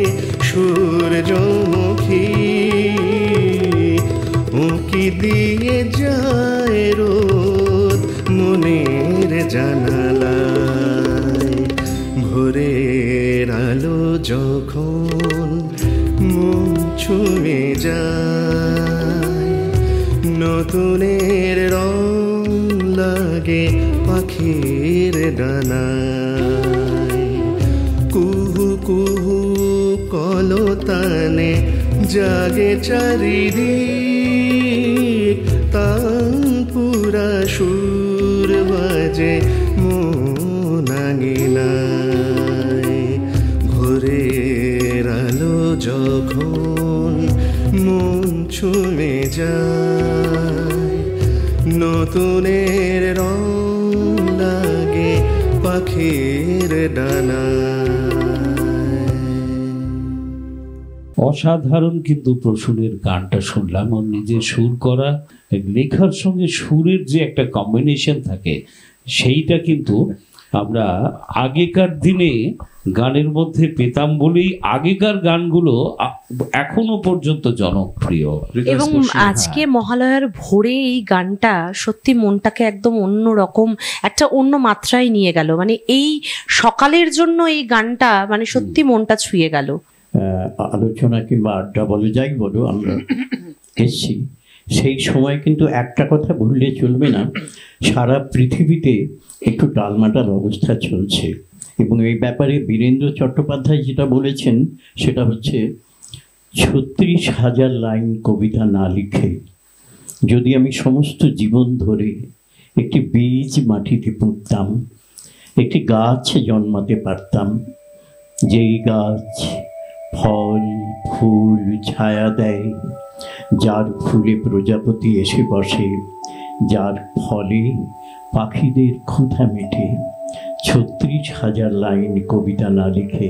সূর্যমুখী, উঁকি দিয়ে যায় রোদ মনের জানালায়। ভোরের আলো যখন মন ছুঁয়ে যায়, নতুনের রং লাগে পাখির ডানায়। কুহু কুহু কলতানে জাগে চারিদিক, তানপুরা সুর যে মনাঙিনায় ভোরের আলো যখন মন ছুঁয়ে যায় নতুনের রং লাগে পাখির ডানায়। অসাধারণ কিন্তু প্রসূনের গানটা শুনলাম, ওর নিজের সুর করা, লেখার সঙ্গে সুরের যে একটা কম্বিনেশন থাকে সেইটা কিন্তু আমরা আগেকার দিনে গানের মধ্যে পেতাম বলেই আগেকার গানগুলো এখনো পর্যন্ত জনপ্রিয়। এবং আজকে মহালয়ার ভোরে এই গানটা সত্যি মনটাকে একদম অন্য রকম একটা অন্য মাত্রায় নিয়ে গেল, মানে এই সকালের জন্য এই গানটা মানে সত্যি মনটা ছুঁয়ে গেল। আলোচনা কিংবা আড্ডা বলো যাই বলো আমরা এসছি, সেই সময় কিন্তু একটা কথা ভুললে চলবে না, সারা পৃথিবীতে একটু টালমাটাল অবস্থা চলছে এবং এই ব্যাপারে বীরেন্দ্র চট্টোপাধ্যায় যেটা বলেছেন সেটা হচ্ছে 36,000 লাইন কবিতা না লিখে যদি আমি সমস্ত জীবন ধরে একটি বীজ মাটিতে পুঁততাম, একটি গাছ জন্মাতে পারতাম, যেই গাছ ফল ফুল ছায়া দেয়, যার ফুলে প্রজাপতি এসে বসে, যার ফলে পাখিদের ক্ষুধা মেটে, 36,000 লাইন কবিতা না লিখে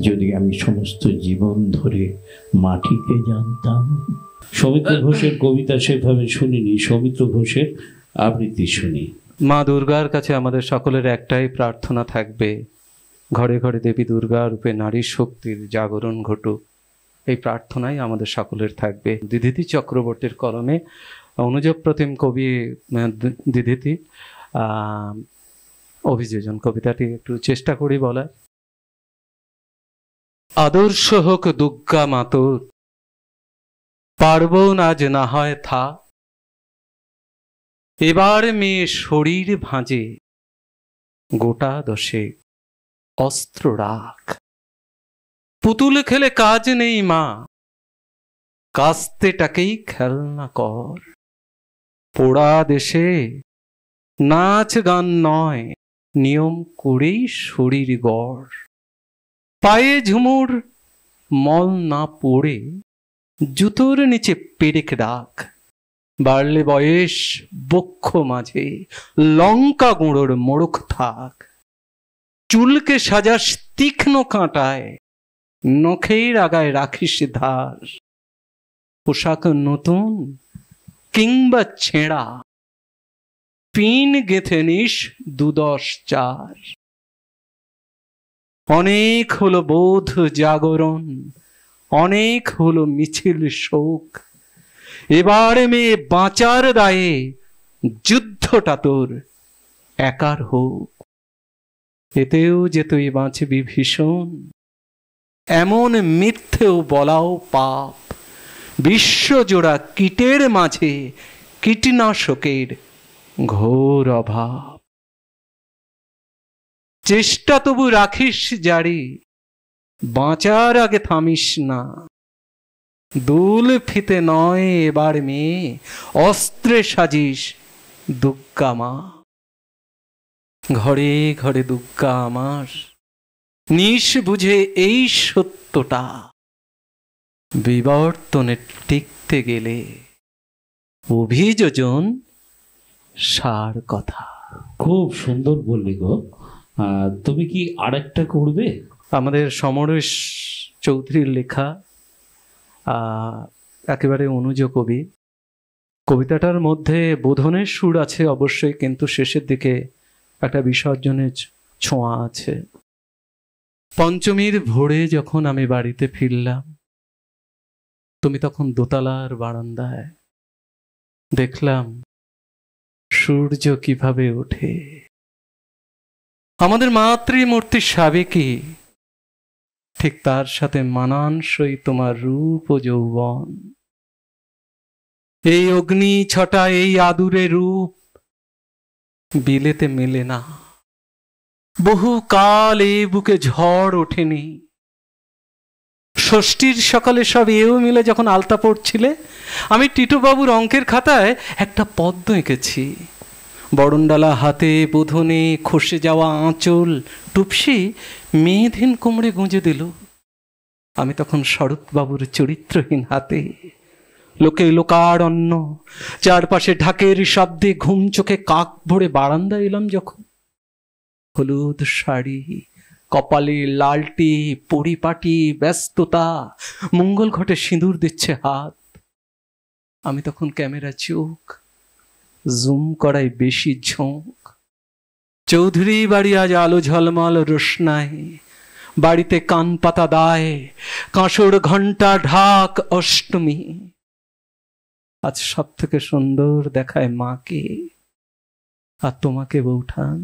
যদি আমি সমস্ত জীবন ধরে মাটিকে জানতাম। সৌমিত্র ঘোষের কবিতা সেভাবে শুনিনি, সৌমিত্র ঘোষের আবৃত্তি শুনি। মা দুর্গার কাছে আমাদের সকলের একটাই প্রার্থনা থাকবে, ঘরে ঘরে দেবী দুর্গা রূপে নারী শক্তির জাগরণ ঘটুক, এই প্রার্থনাই আমাদের সকলের থাকবে। দিদিতি চক্রবর্তীর কলমে অনুজ প্রতিম কবি দিদিতি অভিযোজন কবিতাটি একটু চেষ্টা করি বলার। আদর্শ হোক দুর্গা মাতর, পার্বণ আজ না হয় থা, এবার মেয়ে শরীর ভাঁজে গোটা দশে অস্ত্র রাখ। পুতুল খেলে কাজ নেই মা, কাস্তেটাকেই খেলনা কর। পোড়া দেশে নাচ গান নয়, নিয়ম করেই শরীর গড়। পায়ে ঝুমুর মল না পড়ে জুতোর নিচে পেরেক রাখ। বাড়লে বয়স বক্ষ মাঝে লঙ্কা গুঁড়োর মোড়ক থাক। চুলকে সাজাস তীক্ষ্ণ কাঁটায়, নখের আগায় রাখিস ধার। পোশাক নতুন কিংবা ছেঁড়া, পিন গেঁথে নিস 2-10-4। অনেক হলো বোধ জাগরণ, অনেক হলো মিছিল শোক। এবারে মেয়ে বাঁচার দায়ে যুদ্ধটা তোর একার হোক। এতেও যে তুই বাঁচবি ভীষণ, এমন মিথ্যেও বলাও পাপ। বিশ্বজোড়া কীটের মাঝে কীটনাশকের ঘোর অভাব। চেষ্টা তবু রাখিস জারি, বাঁচার আগে থামিস না। দুল ফিতে নয় এবার মেয়ে, অস্ত্রে সাজিস দুর্গা মা। ঘরে ঘরে দুর্গা আমার, নিশ বুঝে এই সত্যটা। বিবর্তনে টিকতে গেলে অভিযোজন সার কথা। খুব সুন্দর বললি গো। তুমি কি আরেকটা করবে? আমাদের সমরেশ চৌধুরীর লেখা একেবারে অনুজ কবি। কবিতাটার মধ্যে বোধনের সুর আছে অবশ্যই, কিন্তু শেষের দিকে একটা বিসর্জনের ছোঁয়া আছে। পঞ্চমীর ভোরে যখন আমি বাড়িতে ফিরলাম, তুমি তখন দোতলার বারান্দায়। দেখলাম সূর্য কিভাবে ওঠে। আমাদের মাতৃমূর্তি সাবেকি, ঠিক তার সাথে মানানসই তোমার রূপ ও যৌবন। এই অগ্নি ছটা, এই আদুরে রূপ বিলেতে মেলে না। বহু কাল এই বুকে ঝড় ওঠেনি। ষষ্ঠীর সকালে সব এও মিলে যখন আলতা পড়ছিলে, আমি টিটুবাবুর অঙ্কের খাতায় একটা পদ্ম এঁকেছি। বরণডালা হাতে, বোধনে খসে যাওয়া আঁচল, টুপসি মেয়েধীন কোমরে গুঁজে দিল। আমি তখন শরৎবাবুর চরিত্রহীন হাতে, লোকে লোকারণ্য, চারপাশে ঢাকের শব্দে ঘুম চোখে কাক ভরে বারান্দা এলাম যখন। হলুদ শাড়ি, কপালে লালটি, পরিপাটি, ব্যস্ততা, মঙ্গল ঘটে সিঁদুর দিচ্ছে হাত। আমি তখন ক্যামেরা চোখ, জুম করাই বেশি ঝোঁক। চৌধুরী বাড়ি আজ আলো ঝলমল রোশনাই, বাড়িতে কান পাতা দায়, কাঁসর ঘন্টা ঢাক অষ্টমী। আজ সব থেকে সুন্দর দেখায় মাকে, আর তোমাকে বৌঠান।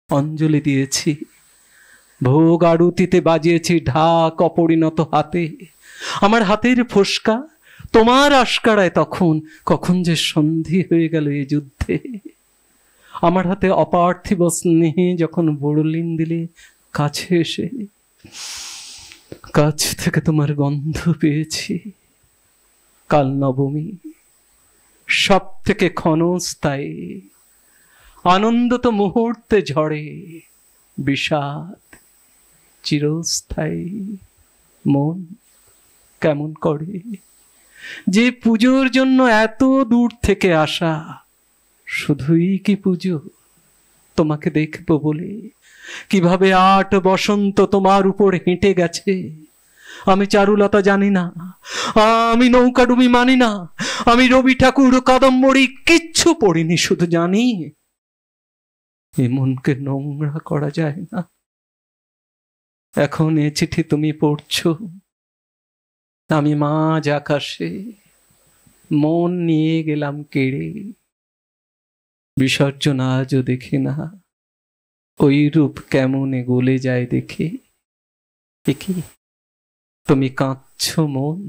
অঞ্জলি দিয়েছি, ভোগ আরতিতে বাজিয়েছি ঢাক অপরিণত হাতে। আমার হাতের ফোসকা তোমার আশকারায় তখন, কখন যে সন্ধি হয়ে গেল এই যুদ্ধে। আমার হাতে অপার্থিব স্নেহে যখন বড়লিন দিলে কাছে এসে, কাছ থেকে তোমার গন্ধ পেয়েছি। কাল নবমী, সব থেকে ক্ষণস্থায়ী আনন্দ তো মুহূর্তে ঝরে, বিষাদ চিরস্থায়ী। মন কেমন করে যে পুজোর জন্য এত দূর থেকে আসা, শুধুই কি পুজো? তোমাকে দেখবো বলে কিভাবে 8 বসন্ত তোমার উপর হেঁটে গেছে। আমি চারুলতা জানি না, আমি নৌকাডুবি মানি না, আমি রবি ঠাকুর, কাদম্বরী কিচ্ছু পড়িনি, শুধু জানি এ মনকে নোংরা করা যায় না। এখন এ চিঠি তুমি পড়ছো, আমি মাঝ আকাশে মন নিয়ে গেলাম কেড়ে। বিসর্জন আজও দেখি না, ওই রূপ কেমনে গলে যায় দেখে। কি তুমি কাঁদছ মন?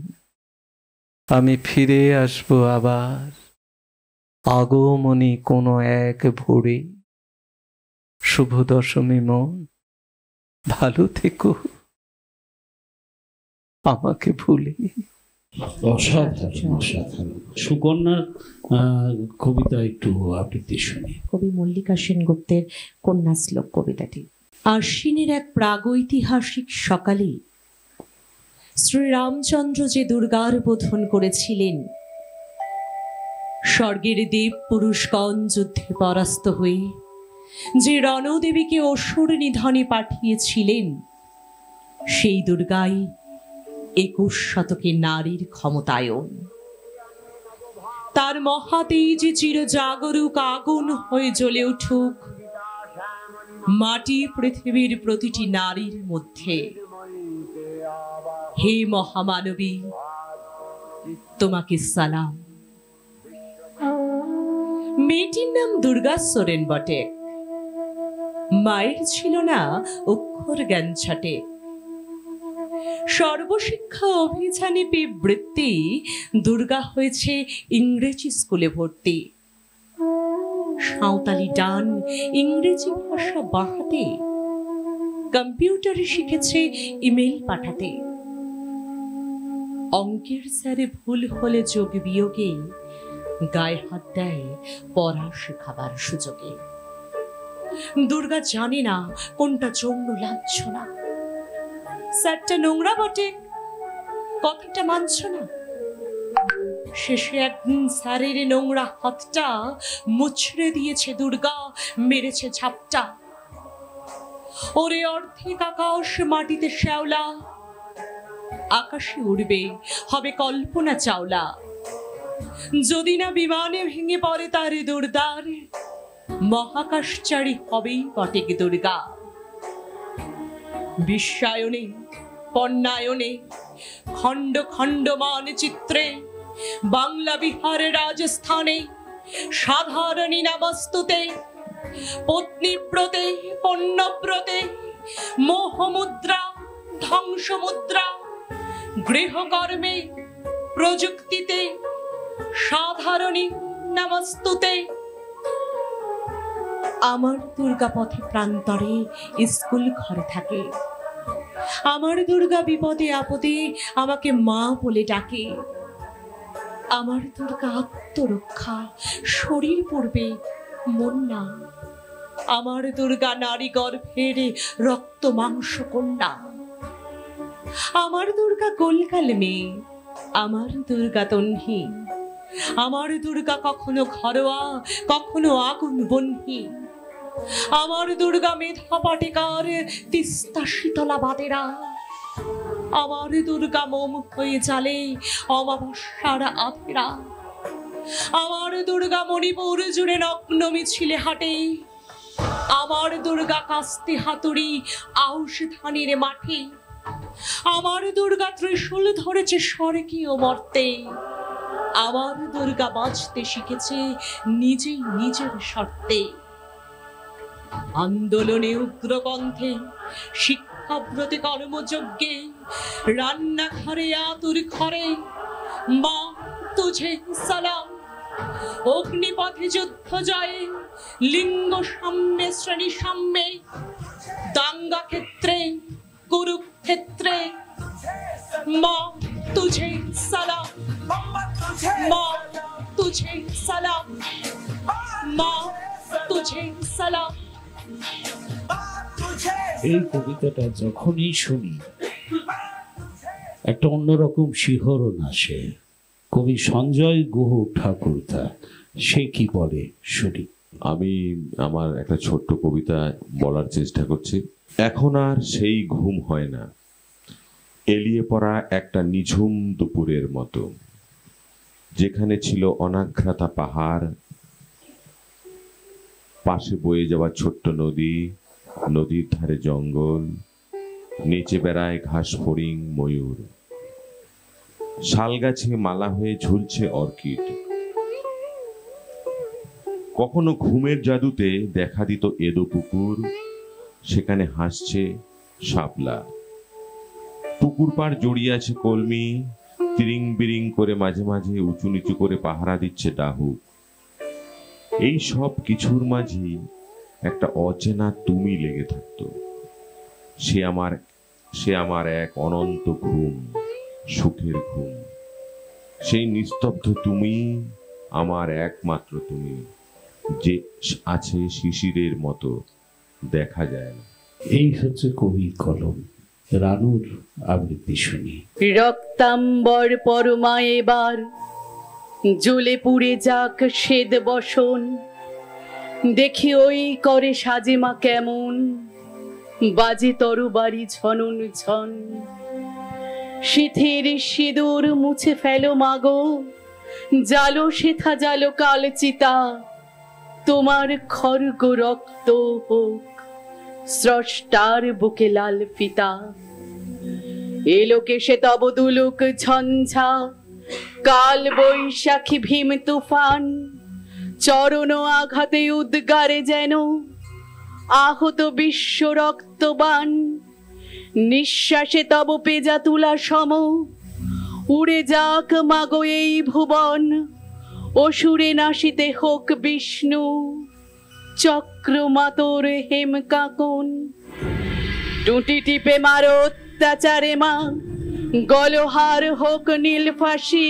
আমি ফিরে আসবো আবার, আগমনী কোনো এক ভোরে। শুভ দশমী মন, ভালো থেকো, আমাকে ভুলে। অসাধারণ, অসাধারণ। সুকন্যার কবিতা একটু আবৃত্তি শুনি। কবি মল্লিকা সেনগুপ্তের কন্যা শ্লোক কবিতাটি। আশ্বিনের এক প্রাগৈতিহাসিক সকালে শ্রীরামচন্দ্র যে দুর্গার বোধন করেছিলেন, স্বর্গের দেব পুরুষগণ যুদ্ধে পরাস্ত হয়ে যে রণদেবীকে অসুর নিধনে পাঠিয়েছিলেন, সেই দুর্গাই 21 শতকে নারীর ক্ষমতায়ন। তার মহাতেজ চিরজাগরুক আগুন হয়ে জ্বলে উঠুক মাটি পৃথিবীর প্রতিটি নারীর মধ্যে। হে মহামানবী, তোমাকে সালাম। মেয়েটির নাম দুর্গা সোরেন বটে, মায়ের ছিল না অক্ষর জ্ঞান ছটে। সর্বশিক্ষা অভিযানে পেয়ে বৃত্তি দুর্গা হয়েছে ইংরেজি স্কুলে ভর্তি। সাঁওতালি ডান ইংরেজি ভাষা বাড়াতে, কম্পিউটারে শিখেছে ইমেল পাঠাতে। অঙ্কের স্যারে ভুল হলে যোগ বিয়োগে গায়ে হাত দেয় পড়া শেখাবার সুযোগে। দুর্গা জানে না কোনটা যৌন লাঞ্ছনা। স্যারটা নোংরা বটে, কথাটা মানছ না। শেষে একদিন স্যারের নোংরা হাতটা মুচড়ে দিয়েছে দুর্গা, মেরেছে ঝাপটা। ওরে অর্ধেক আকাশ মাটিতে শ্যাওলা, আকাশে উড়বে হবে কল্পনা চাওলা। যদি না বিমানে ভেঙে পড়ে তার দুর্দার, মহাকাশচারী হবেই বটে দুর্গা। বিশ্বায়নে পণ্যায়নে খণ্ড খণ্ড মানচিত্রে, বাংলা বিহার রাজস্থানে সাধারণী নামস্তুতে। পত্নীব্রতে পণ্যব্রতে মোহমুদ্রা ধ্বংসমুদ্রা, গৃহকর্মে প্রযুক্তিতে সাধারণী নামস্তুতে। আমার দুর্গা পথে প্রান্তরে স্কুল ঘরে থাকে। আমার দুর্গা বিপদে আপদে আমাকে মা বলে ডাকে। আমার দুর্গা আত্মরক্ষা শরীর পড়বে মন না, আমার দুর্গা নারী গর্ভের রক্ত মাংস কন্যা, আমার দুর্গা গোলগাল মেয়ে, আমার দুর্গা তন্হি, আমার দুর্গা কখনো ঘরোয়া কখনো আগুন বন্যী, আমার দুর্গা মেধা পাটেকার তিস্তা শীতলা বাদেরা, আমার দুর্গা মোম হয়ে জ্বালে অমাবস্যার আধেরা, আমার দুর্গা মণিপুর জুড়ে নগ্ন মিছিলে হাঁটে, আমার দুর্গা কাস্তে হাতুড়ি আউশ ধানের মাঠে, আমার দুর্গা ত্রিশূল ধরেছে স্বর্গীয় মর্তে, আমার দুর্গা বাঁচতে শিখেছে নিজেই নিজের শর্তে। আন্দোলনে উগ্রকণ্ঠে, শিক্ষাব্রতে কর্মযজ্ঞে, রান্নাঘরে আতুর ঘরে, মা তুঝে সালাম। অগ্নিপথে যুদ্ধ জয়ে, লিঙ্গ সাম্যে শ্রেণী সাম্যে, দাঙ্গা ক্ষেত্রে কুরুক্ষেত্রে, মা তুঝে সালাম, মা তুঝে সালাম, মা তুঝে সালাম। এই কবিতাটা যখনই শুনি একটা অন্যরকম শিহরণ আসে। কবি সঞ্জয় গুহ ঠাকুরদা সে কি বলে শুনি। আমি আমার একটা ছোট্ট কবিতা বলার চেষ্টা করছি। এখন আর সেই ঘুম হয় না, এলিয়ে পড়া একটা নিঝুম দুপুরের মতো, যেখানে ছিল অনাঘ্রাতা পাহাড়, পাশে বয়ে যাওয়া ছোট্ট নদী, নদীর ধারে জঙ্গল, নিচে বেড়ায় ঘাস ফড়িং ময়ূর, শালগাছে মালা হয়ে ঝুলছে অর্কিড। কখনো ঘুমের জাদুতে দেখা দিত এদো পুকুর, সেখানে হাসছে শাপলা। পুকুর পাড় জড়িয়ে আছে কলমি, তিরিং বিরিং করে মাঝে মাঝে উঁচু নিচু করে পাহারা দিচ্ছে ডাহুক। এই সব কিছুর মাঝেই একটা অচেনা তুমি লেগে থাকতো। সে আমার এক অনন্ত ঘুম, সুখের ঘুম। সেই নিস্তব্ধ তুমি আমার একমাত্র তুমি, যে আছে শিশিরের মতো, দেখা যায় না। এই হচ্ছে কবির কলম। রানুর আবৃত্তি শুনি। রক্তাম্বর পরমা এবার জ্বলে পুড়ে যাক শ্বেত বসন, দেখি ওই করে সাজে মা কেমন, বাজে তরবারি ঝনন ঝন। শীতের সিঁদুর মুছে ফেলো মাগো, জালো সেথা জালো কাল চিতা, তোমার খর্গ রক্ত হোক স্রষ্টার বুকে লাল ফিতা। এলোকে সে তব দুলুক ঝঞ্ঝা, কাল বৈশাখী ভীম তুফান, চরণ আঘাতে উদ্গারে যেন আহত বিশ্ব রক্তবান। নিঃশ্বাসে তব পেজা তুলা সম, উড়ে যাক মাগো এই ভুবন, অসুরে নাশিতে হোক বিষ্ণু, চক্র মাতর হেম কাকন। টুটি টিপে মারো অত্যাচারে মা, গলহার হোক নীল ফাঁসি,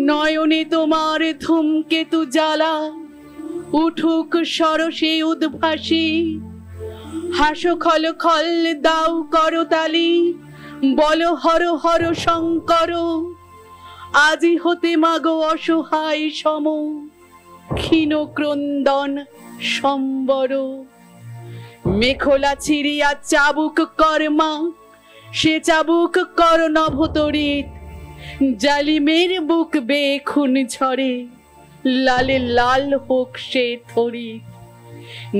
নয়নে তোমার ধূমকেতু জ্বালা, উঠুক সরসে উদ্ভাসী। হাসো খল খল দাও করতালি, বল হর হর শঙ্কর, আজি হতে মাগো অসহায় সম, ক্ষীণ ক্রন্দন সম্বর। মেখলা ছিড়িয়া চাবুক কর্মা, সে চাবুক কর নভতরিত, জালিমের বুক বেয়ে খুন ঝরে, লালে লাল হোক সে থরিত।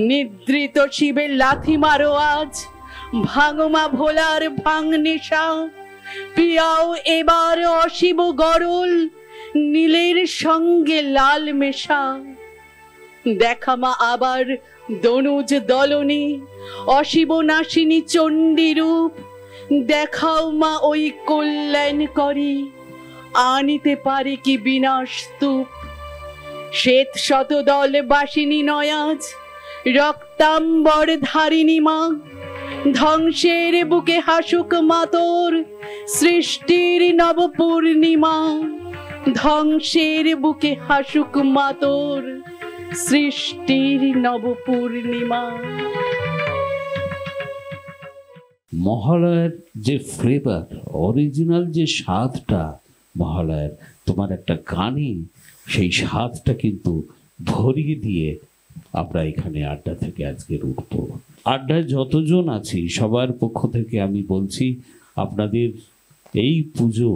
নিদ্রিত শিবের লাথি মারো আজ, ভাঙমা ভোলার ভাঙ নেশা, পিয়াও এবার অশিব গরল, নীলের সঙ্গে লাল মেশা। দেখা মা আবার দনুজ দলনী, অশিব নাশিনী চণ্ডী রূপ, দেখাও মা ওই কল্যাণ করি, আনিতে পারে কি বিনাশ স্তূপ। শ্বেত শতদল বাসিনী নয়াজ, রক্তাম্বর ধারিণী মা, ধ্বংসের বুকে হাসুক মাতর, সৃষ্টির নব পূর্ণিমা। ধ্বংসের বুকে হাসুক মাতর, সৃষ্টির নবপূর্ণিমা। মহালয়ার যে ফ্লেভার, অরিজিনাল যে স্বাদটা মহালয়ার, তোমার একটা গানে সেই স্বাদটা কিন্তু ভরিয়ে দিয়ে আমরা এখানে আড্ডা থেকে আজকে উঠবো। আড্ডায় যতজন আছি সবার পক্ষ থেকে আমি বলছি আপনাদের এই পুজো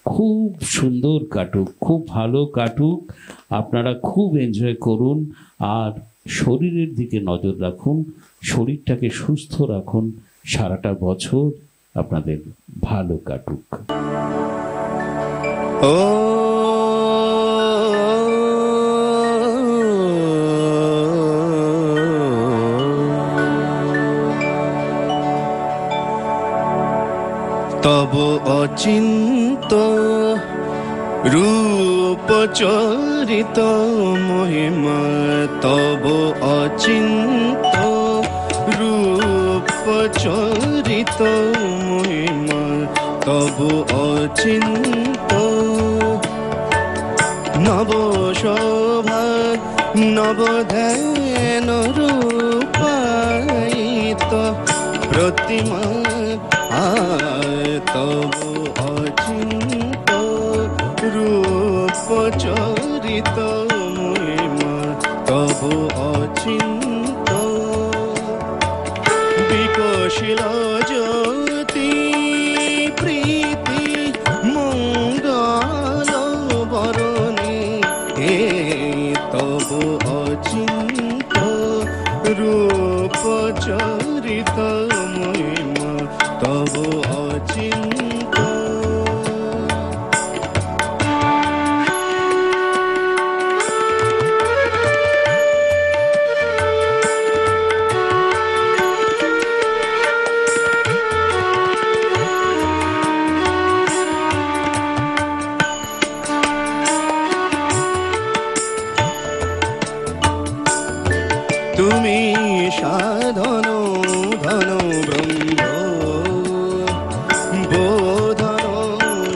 খুব সুন্দর কাটুক, খুব ভালো কাটুক, আপনারা খুব এনজয় করুন আর শরীরের দিকে নজর রাখুন, শরীরটাকে সুস্থ রাখুন, সারাটা বছর আপনাদের ভালো কাটুক। ও তব অচিন্ত রূপ চরিত মহিমা, তব অচিন্ত রূপ চরিত মহিমা, তব অচিন্ত নব শোভা নব ধ্যান রূপায়িত প্রতিমা, তব অচিন্ত রূপ চরিত মহিমা, তব অচিন্ত বিকশিল জ্যোতি প্রীতি মঙ্গল বরণে, তব অচিন্ত রূপ চরিত মহিমা, তব অচিন্ত তুমি সাধন ধন ব্রহ্ম বোধন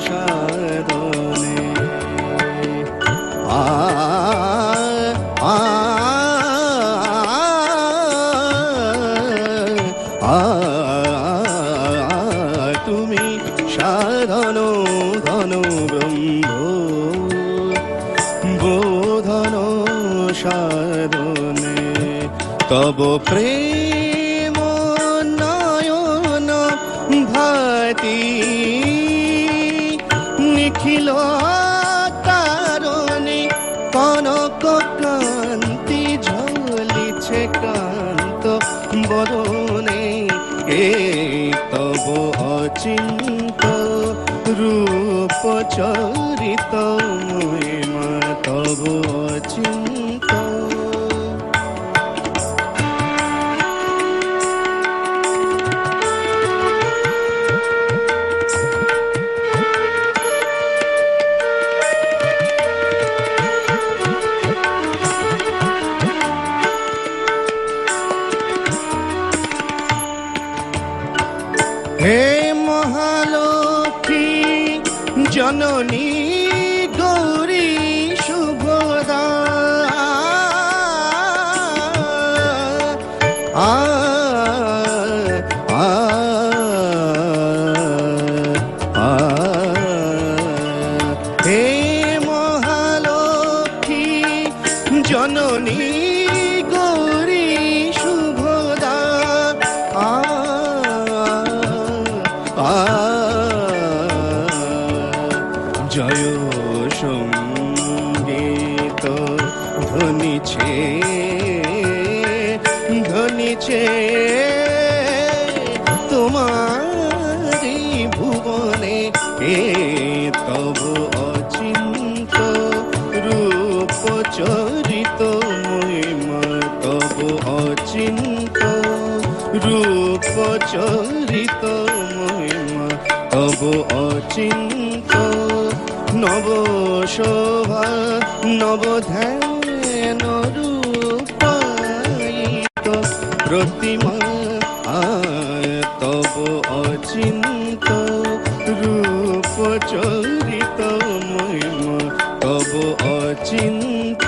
সাধনে, তুমি সাধন ধন ব্রহ্ম বোধন সাধনে, তব প্রেম নয়ন ভাতি নিখিল তারণে, কনক কান্তি ঝলিছে কান্ত বদনে, তব অচিন্ত রূপ চরিত মহিমা, তব অচিন্ত হে মহালক্ষ্মী জননী গৌরী শুভদা, হে মহালক্ষ্মী জননী গৌরী শুভদা, জয় সঙ্গীত ধ্বনিছে ধ্বনিছে তোমারি ভুবনে, তব অচিন্ত রূপ চরিত মহিমা, তব অচিন্ত রূপ চরিত মহিমা, তব অচিন্ত নব শোভা নব ধ্যান রূপায়িত প্রতিমা, তব অচিন্ত রূপ চরিত মহিমা, তব অচিন্ত